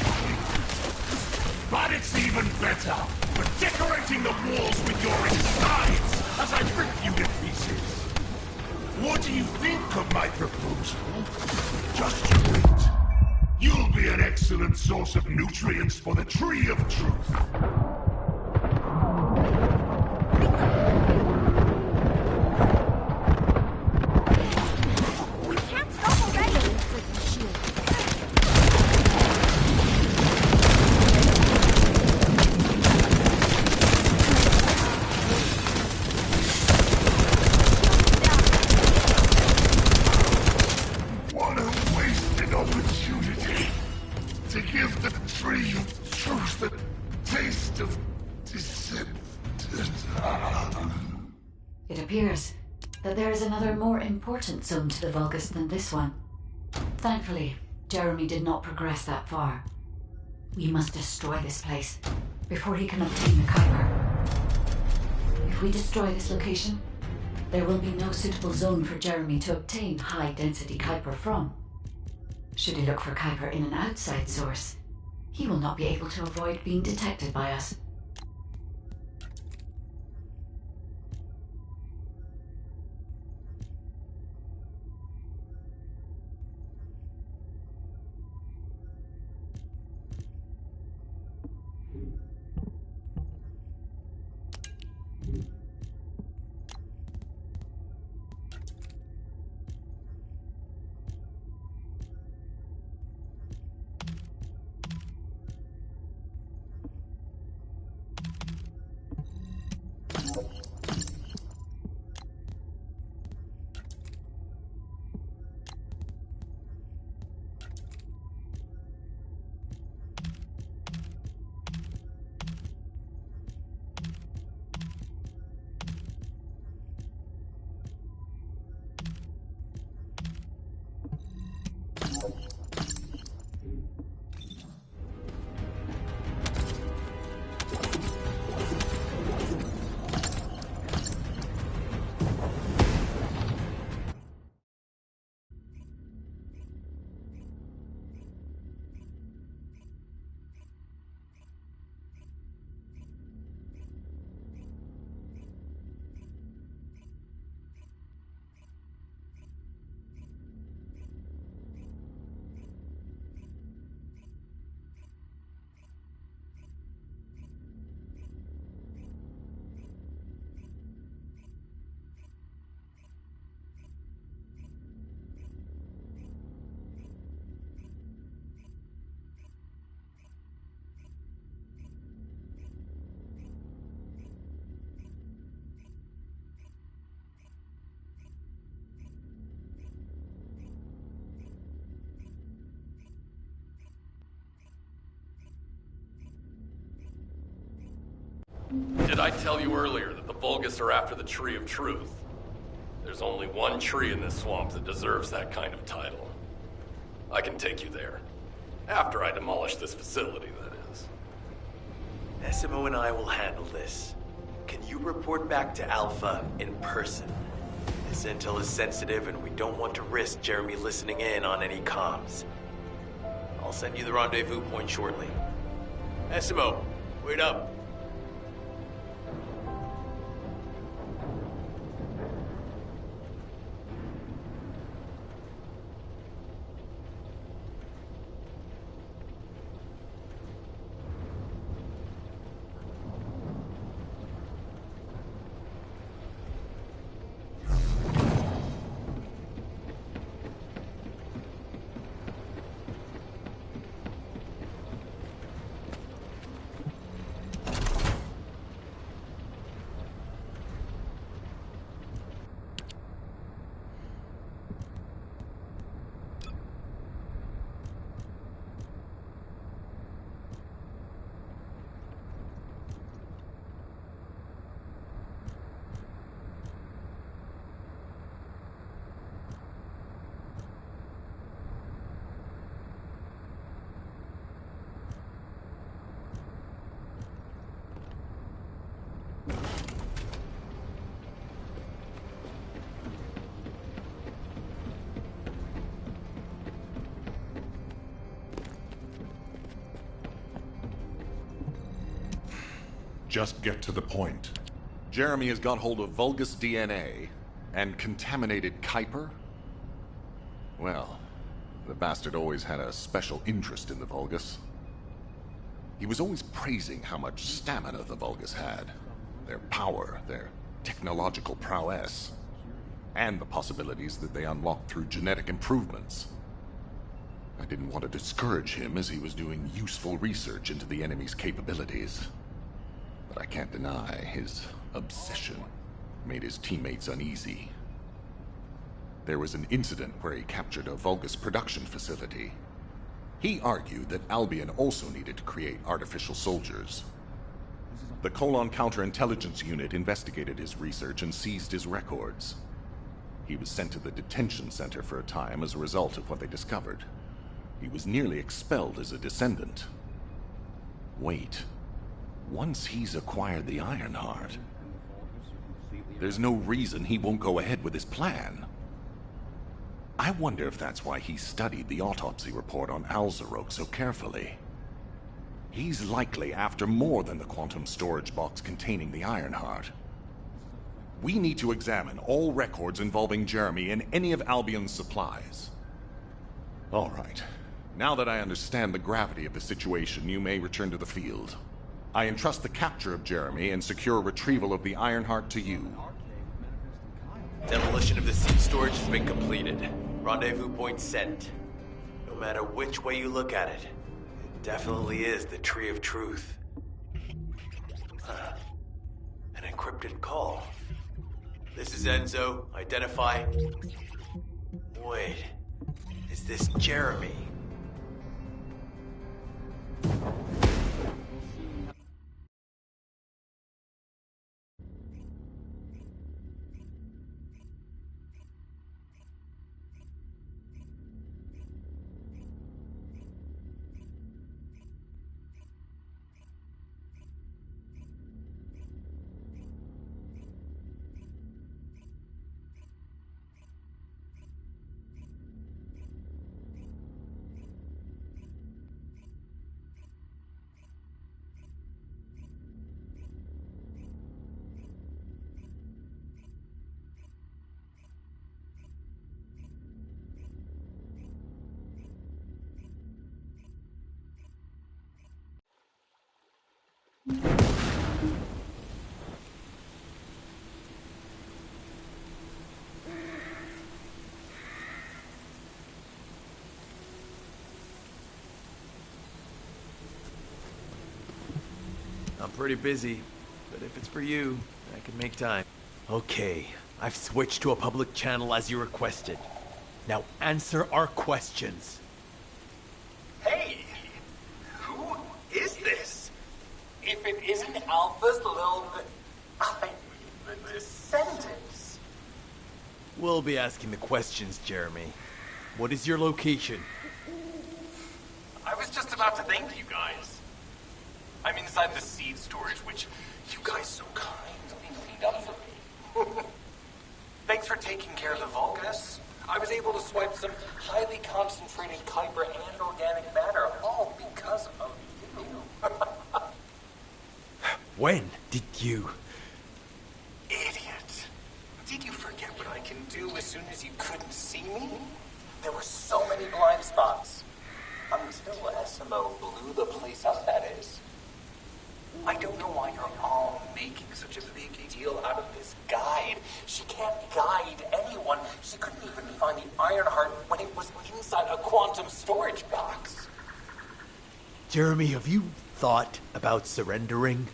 But it's even better for decorating the walls with your insides as I rip you to pieces. What do you think of my proposal? Just you wait. You'll be an excellent source of nutrients for the Tree of Truth.
It appears that there is another more important zone to the Vulgus than this one. Thankfully, Jeremy did not progress that far. We must destroy this place before he can obtain the Kuiper. If we destroy this location, there will be no suitable zone for Jeremy to obtain high-density Kuiper from. Should he look for Kuiper in an outside source, he will not be able to avoid being detected by us.
Did I tell you earlier that the Vulgus are after the Tree of Truth? There's only one tree in this swamp that deserves that kind of title. I can take you there. After I demolish this facility, that is.
Essimo and I will handle this. Can you report back to Alpha in person? This intel is sensitive and we don't want to risk Jeremy listening in on any comms. I'll send you the rendezvous point shortly. Essimo, wait up.
Just get to the point. Jeremy has got hold of Vulgus DNA and contaminated Kuiper? Well, the bastard always had a special interest in the Vulgus. He was always praising how much stamina the Vulgus had, their power, their technological prowess, and the possibilities that they unlocked through genetic improvements. I didn't want to discourage him as he was doing useful research into the enemy's capabilities. But I can't deny his obsession made his teammates uneasy. There was an incident where he captured a Vulgus production facility. He argued that Albion also needed to create artificial soldiers. The Colon Counterintelligence Unit investigated his research and seized his records. He was sent to the detention center for a time as a result of what they discovered. He was nearly expelled as a descendant. Wait. Once he's acquired the Ironheart, there's no reason he won't go ahead with his plan. I wonder if that's why he studied the autopsy report on Alzarok so carefully. He's likely after more than the quantum storage box containing the Ironheart. We need to examine all records involving Jeremy and any of Albion's supplies. All right. Now that I understand the gravity of the situation, you may return to the field. I entrust the capture of Jeremy and secure retrieval of the Ironheart to you.
Demolition of the seed storage has been completed. Rendezvous point sent. No matter which way you look at it, it definitely is the Tree of Truth. An encrypted call. This is Enzo. Identify. Wait. Is this Jeremy? I'm pretty busy, but if it's for you, I can make time. Okay, I've switched to a public channel as you requested. Now answer our questions.
Hey! Who is this? If it isn't Alpha's little
will be asking the questions, Jeremy. What is your location?
I was just about to thank you guys. I'm inside the seed storage, which you guys so kindly cleaned up for me. Thanks for taking care of the Vulgus. I was able to swipe some highly concentrated Kuiper and organic matter, all because of you.
When did you...
Idiot. Did you forget what I can do as soon as you couldn't see me? There were so many blind spots. Until SMO blew the place up, that is. I don't know why you're all making such a big deal out of this guide. She can't guide anyone. She couldn't even find the Ironheart when it was inside a quantum storage box.
Jeremy, have you thought about surrendering?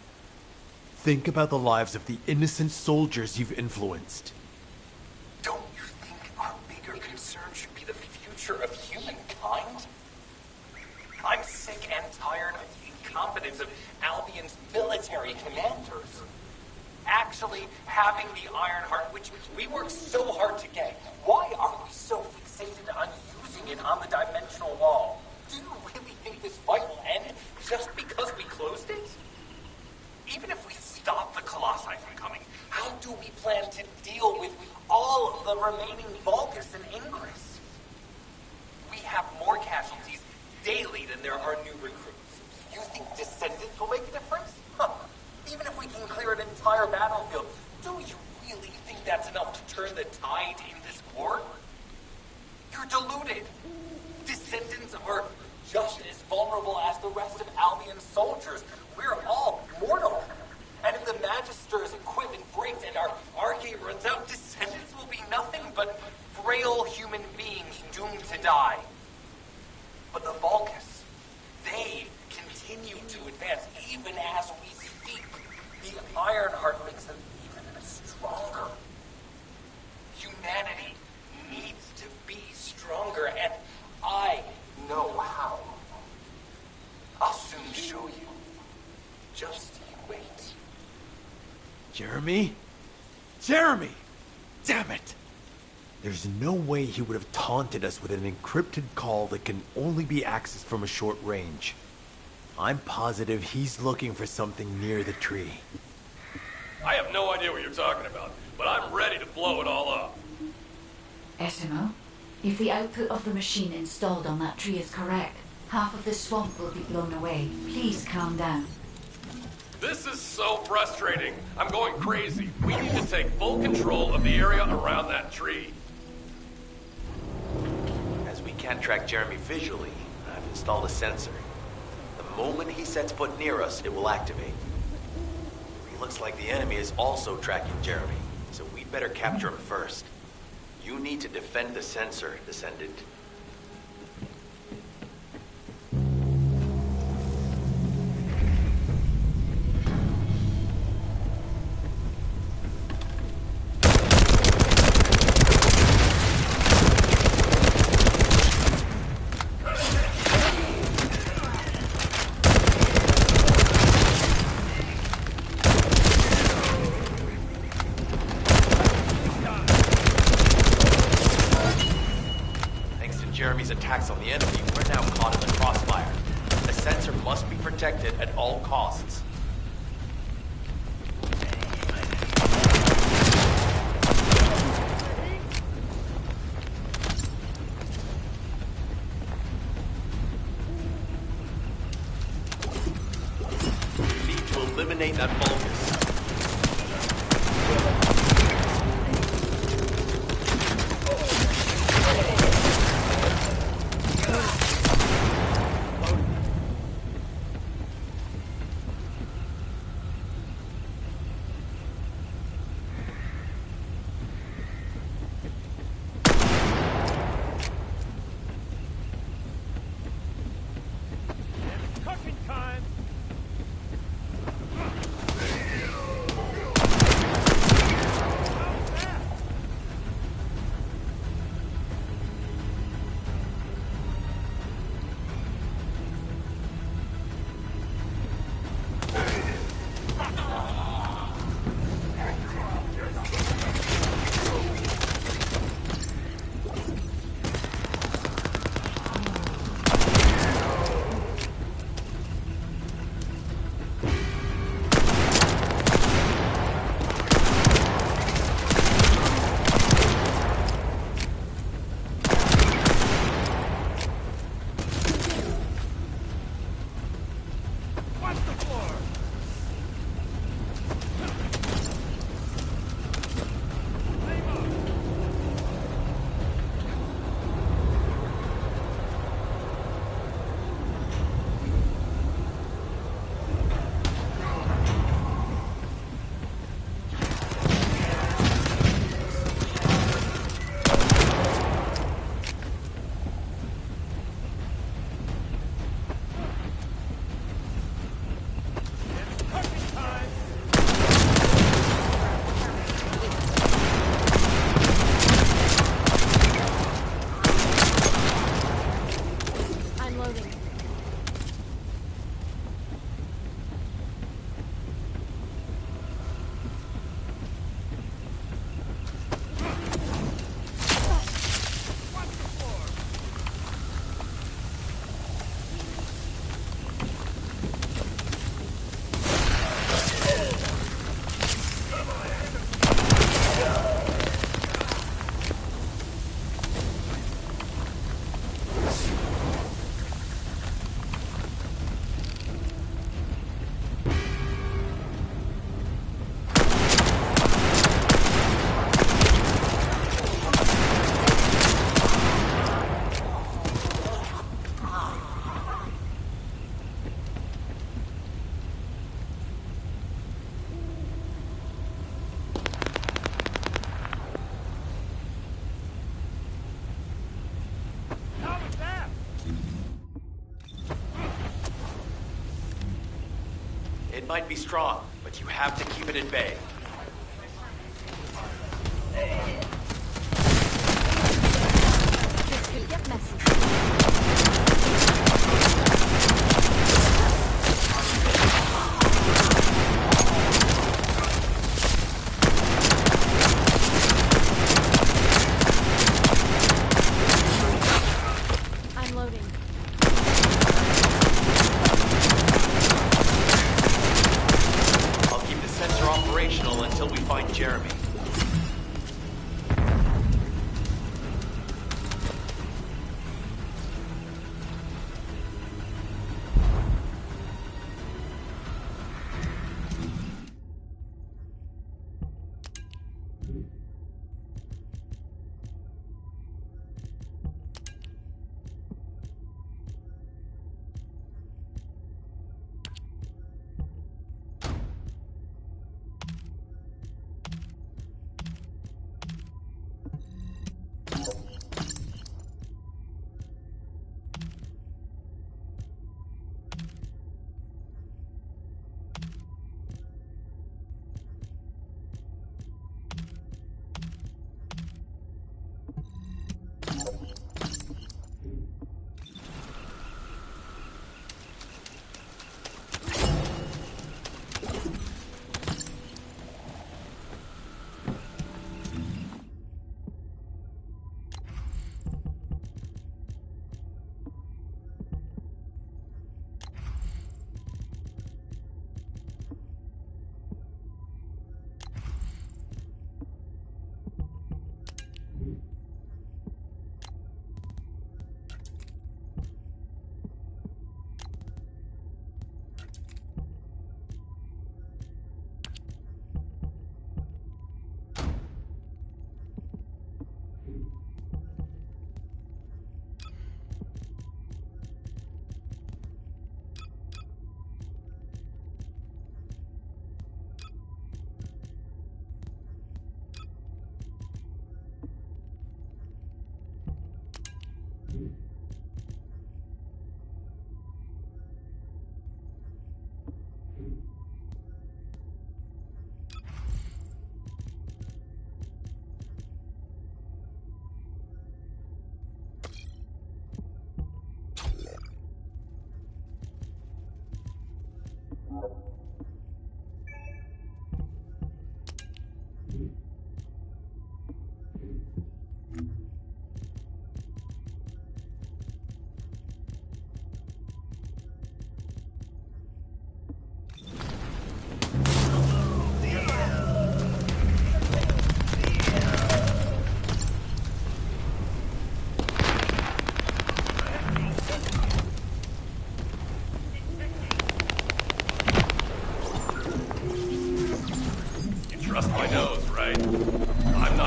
Think about the lives of the innocent soldiers you've influenced.
Don't you think our bigger concern should be the future of humankind? I'm sick and tired of the incompetence of Albion's military commanders. Actually having the Ironheart, which we worked so hard to get, why are we so fixated on using it on the dimensional wall? Do you really think this fight will end just because we closed it? Even if we stop the Colossi from coming, how do we plan to deal with all of the remaining Vulgus and Ingress? We have more casualties daily than there are new recruits. You think Descendants will make a difference? Huh. Even if we can clear an entire battlefield, do you really think that's enough to turn the tide in this war? You're deluded. Descendants are just as vulnerable as the rest of Albion's soldiers. We're all mortal. And if the Magister's equipment breaks and our Arcade runs out, Descendants will be nothing but frail human beings doomed to die. But the Vulgus, they continue to advance even as we speak. The Ironheart makes them even stronger. Humanity needs to be stronger, and I know how. I'll soon show you. Just you wait.
Jeremy? Jeremy! Damn it! There's no way he would have taunted us with an encrypted call that can only be accessed from a short range. I'm positive he's looking for something near the tree.
I have no idea what you're talking about, but I'm ready to blow it all up.
SMO, if the output of the machine installed on that tree is correct, half of the swamp will be blown away. Please calm down.
This is so frustrating. I'm going crazy. We need to take full control of the area around that tree.
As we can't track Jeremy visually, I've installed a sensor. The moment he sets foot near us, it will activate. It looks like the enemy is also tracking Jeremy, so we'd better capture him first. You need to defend the sensor, Descendant. Jeremy's attacks on the enemy, we're now caught in the crossfire. The sensor must be protected at all costs. We need to eliminate that Vulgus. might be strong, but you have to keep it at bay.
This could get messy. I'm loading.
I'll keep the sensor operational until we find Jeremy.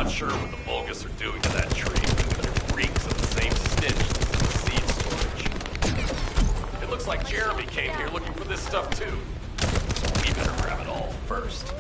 Sure what the Vulgus are doing to that tree, but it reeks of the same stench as the seed storage. It looks like Jeremy came here looking for this stuff too. So we better grab it all first.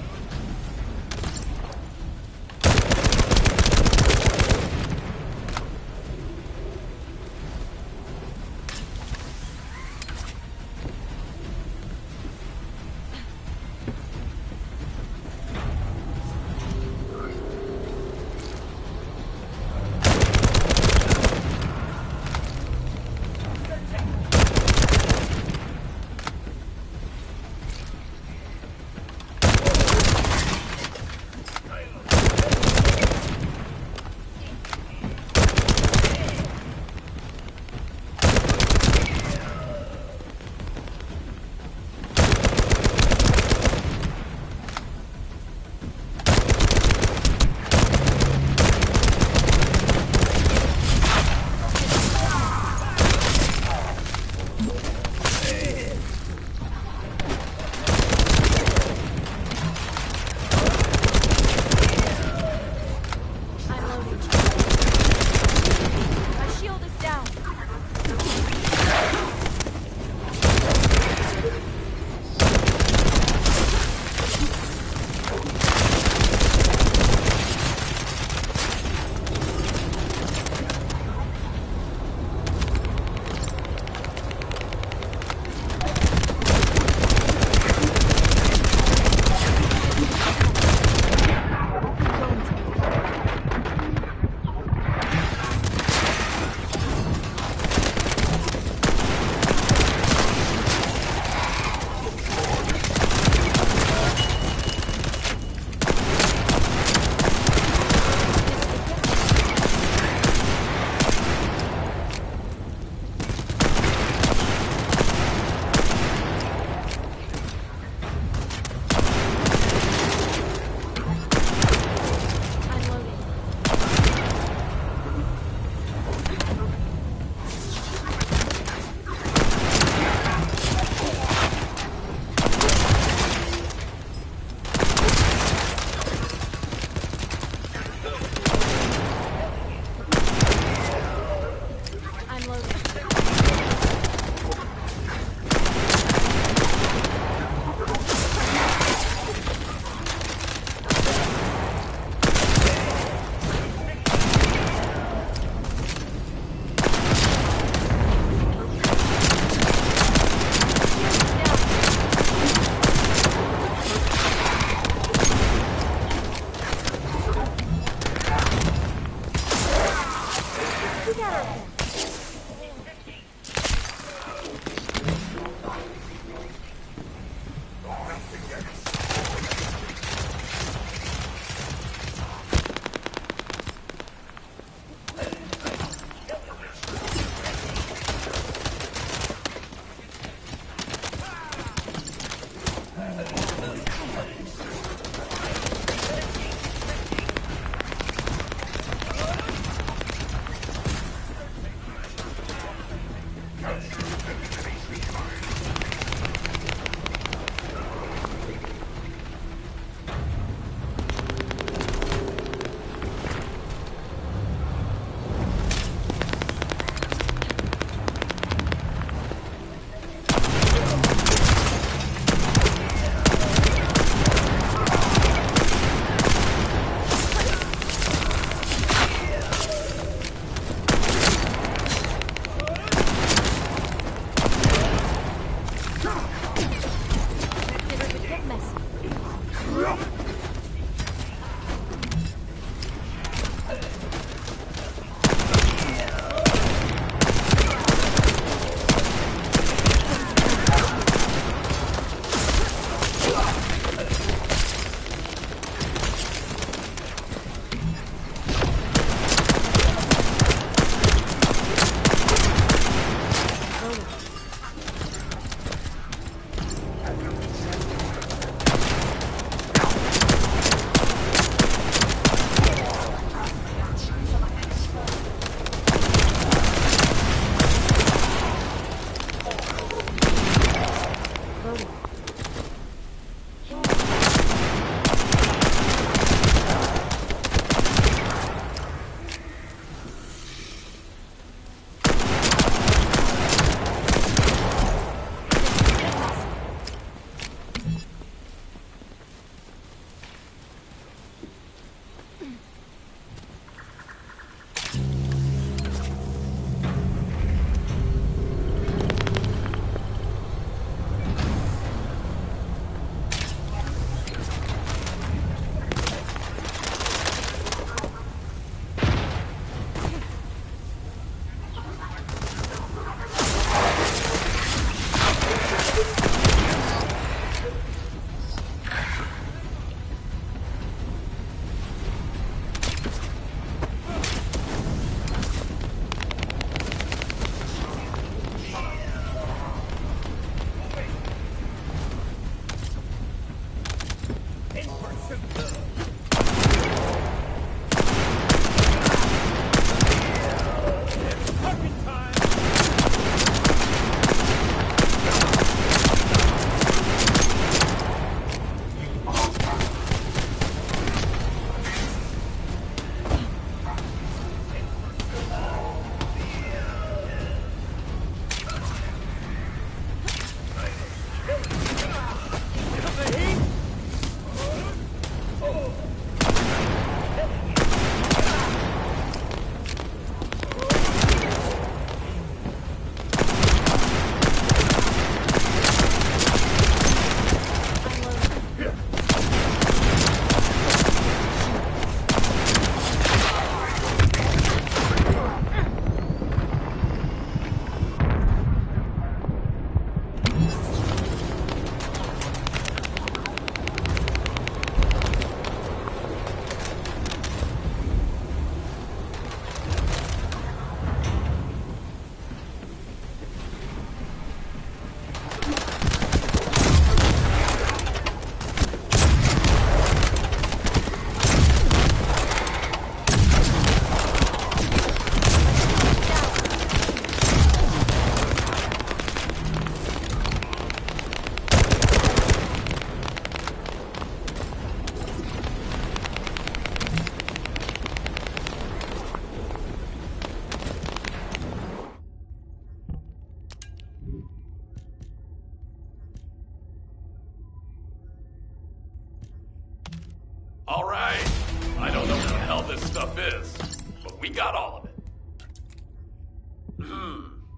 All right. I don't know what the hell this stuff is, but we got all of it.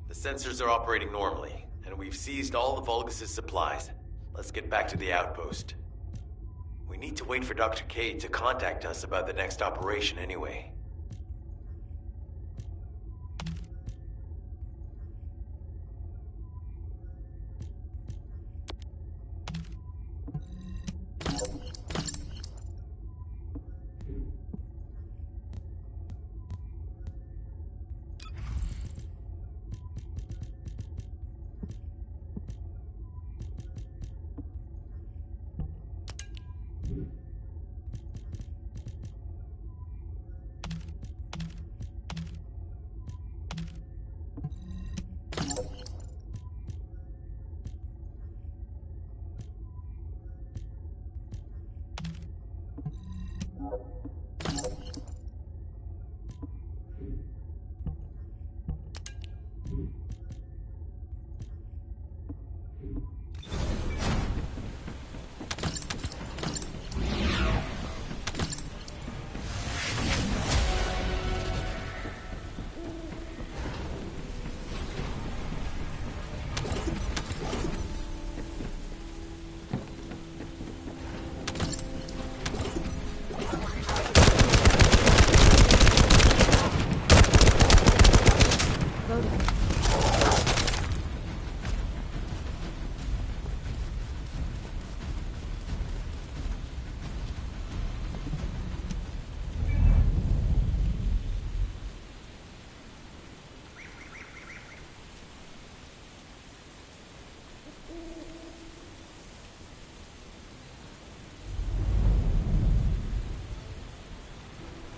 The sensors are operating normally, and we've seized all the Vulgus' supplies. Let's get back to the outpost. We need to wait for Dr. K to contact us about the next operation anyway.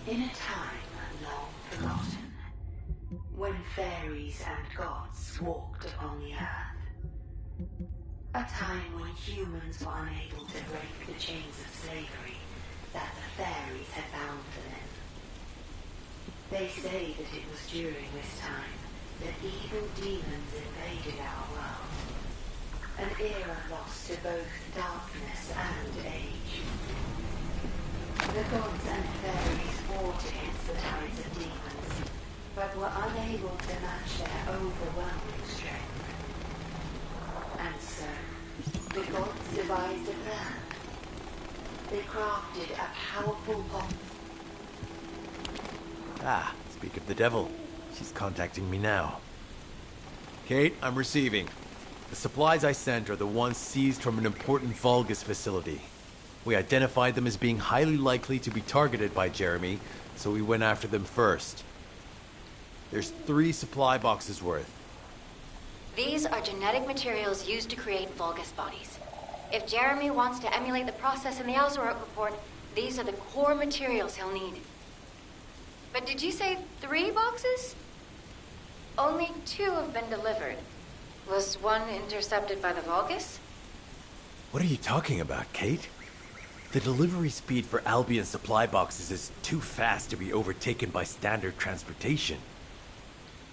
In a time long forgotten, when fairies and gods walked upon the earth, a time when humans were unable to break the chains of slavery that the fairies had bound them in. They say that it was during this time that evil demons invaded our world, an era lost to both darkness and age. The gods and fairies fought against the tides of demons, but were unable to match their overwhelming strength. And so, the gods devised a plan. They crafted a powerful bomb.
Ah, speak of the devil. She's contacting me now. Kate, I'm receiving. The supplies I sent are the ones seized from an important Vulgus facility. We identified them as being highly likely to be targeted by Jeremy, so we went after them first. There's 3 supply boxes worth.
These are genetic materials used to create Vulgus bodies.
If Jeremy wants to emulate the process in the Alzarok report, these are the core materials he'll need. But did you say 3 boxes? Only 2 have been delivered. Was one intercepted by the Vulgus?
What are you talking about, Kate? The delivery speed for Albion supply boxes is too fast to be overtaken by standard transportation.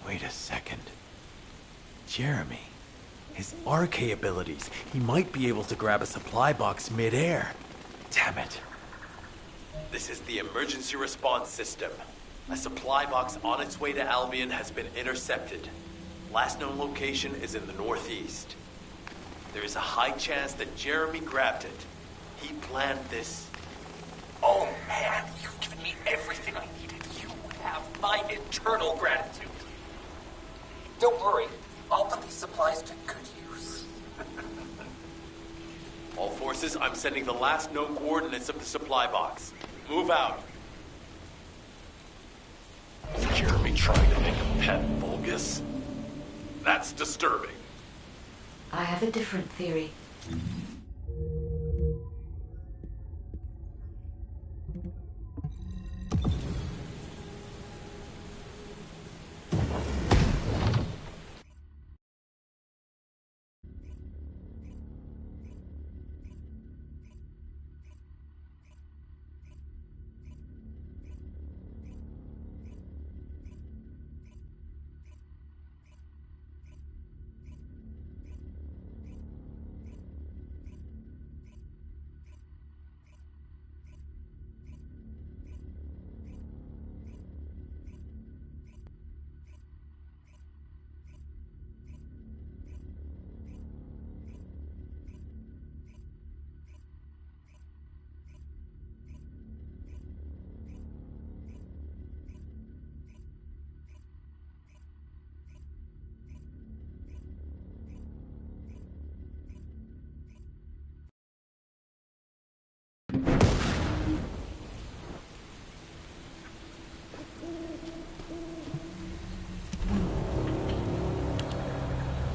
Wait a second. Jeremy. His RK abilities. He might be able to grab a supply box mid-air. Damn it. This is the emergency response system. A supply box on its way to Albion has been intercepted. Last known location is in the northeast. There is a high chance that Jeremy grabbed it. He planned this.
Oh man, you've given me everything I needed. You have my eternal gratitude. Don't worry, I'll put these supplies to good use.
All forces, I'm sending the last known coordinates of the supply box. Move out.
Is Jeremy trying to make a pet Vulgus? That's disturbing.
I have a different theory.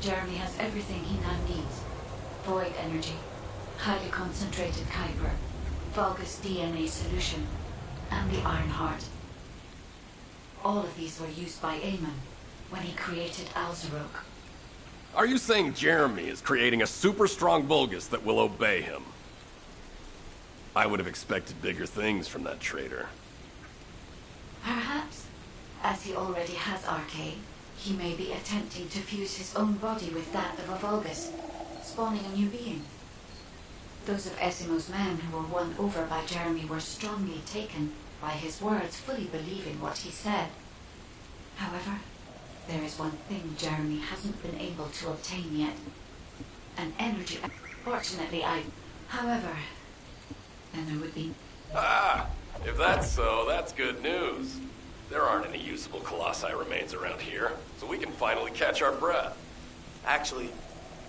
Jeremy has everything he now needs. Void energy, highly concentrated Kuiper, Vulgus DNA solution, and the Iron Heart. All of these were used by Aemon when he created Alzarok.
Are you saying Jeremy is creating a super strong Vulgus that will obey him? I would have expected bigger things from that traitor.
Perhaps, as he already has RK, he may be attempting to fuse his own body with that of a Vulgus, spawning a new being. Those of Esimo's men who were won over by Jeremy were strongly taken by his words, fully believing what he said. However, there is one thing Jeremy hasn't been able to obtain yet. An energy... Fortunately, However, then there would be...
Ah! If that's so, that's good news. There aren't any usable Colossi remains around here, so we can finally catch our breath.
Actually,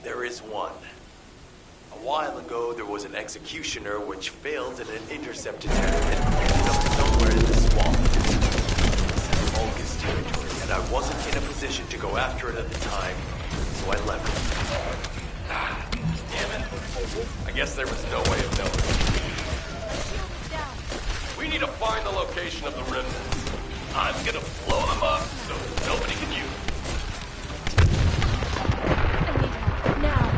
there is one. A while ago, there was an executioner which failed in an intercepted attack and ended up somewhere in the swamp. This is Vulgus territory, and I wasn't in a position to go after it at the time, so I left it.
Ah, damn it. I guess there was no way of knowing. We need to find the location of the remnants. I'm gonna blow them up so nobody can use them.
I need help, now.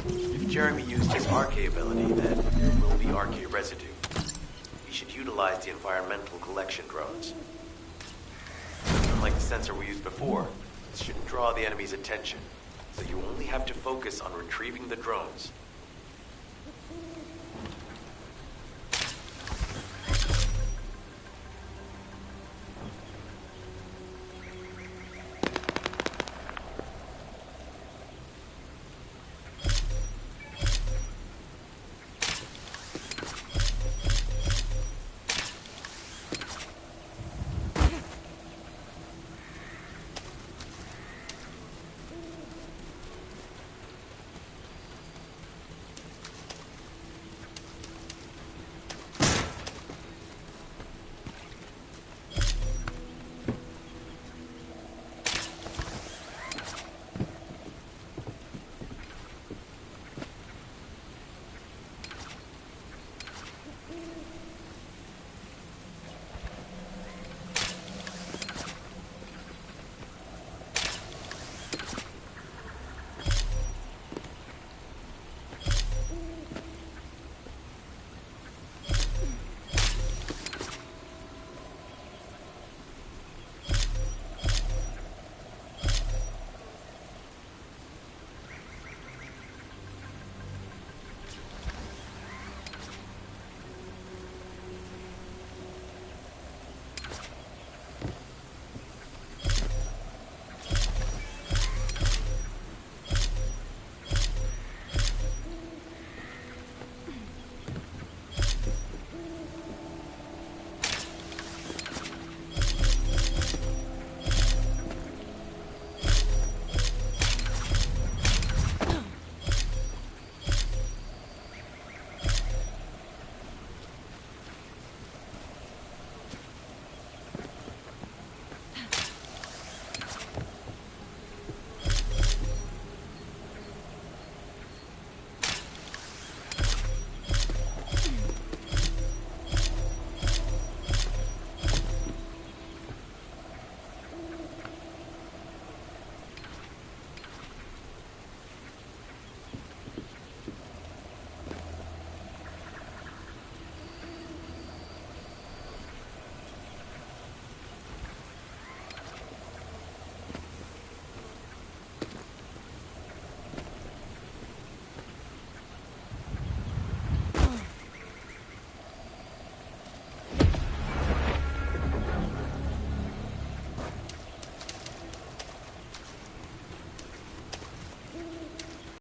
If Jeremy used his RK ability, then there will be RK residue. We should utilize the environmental collection drones. Unlike the sensor we used before, it shouldn't draw the enemy's attention, so you only have to focus on retrieving the drones.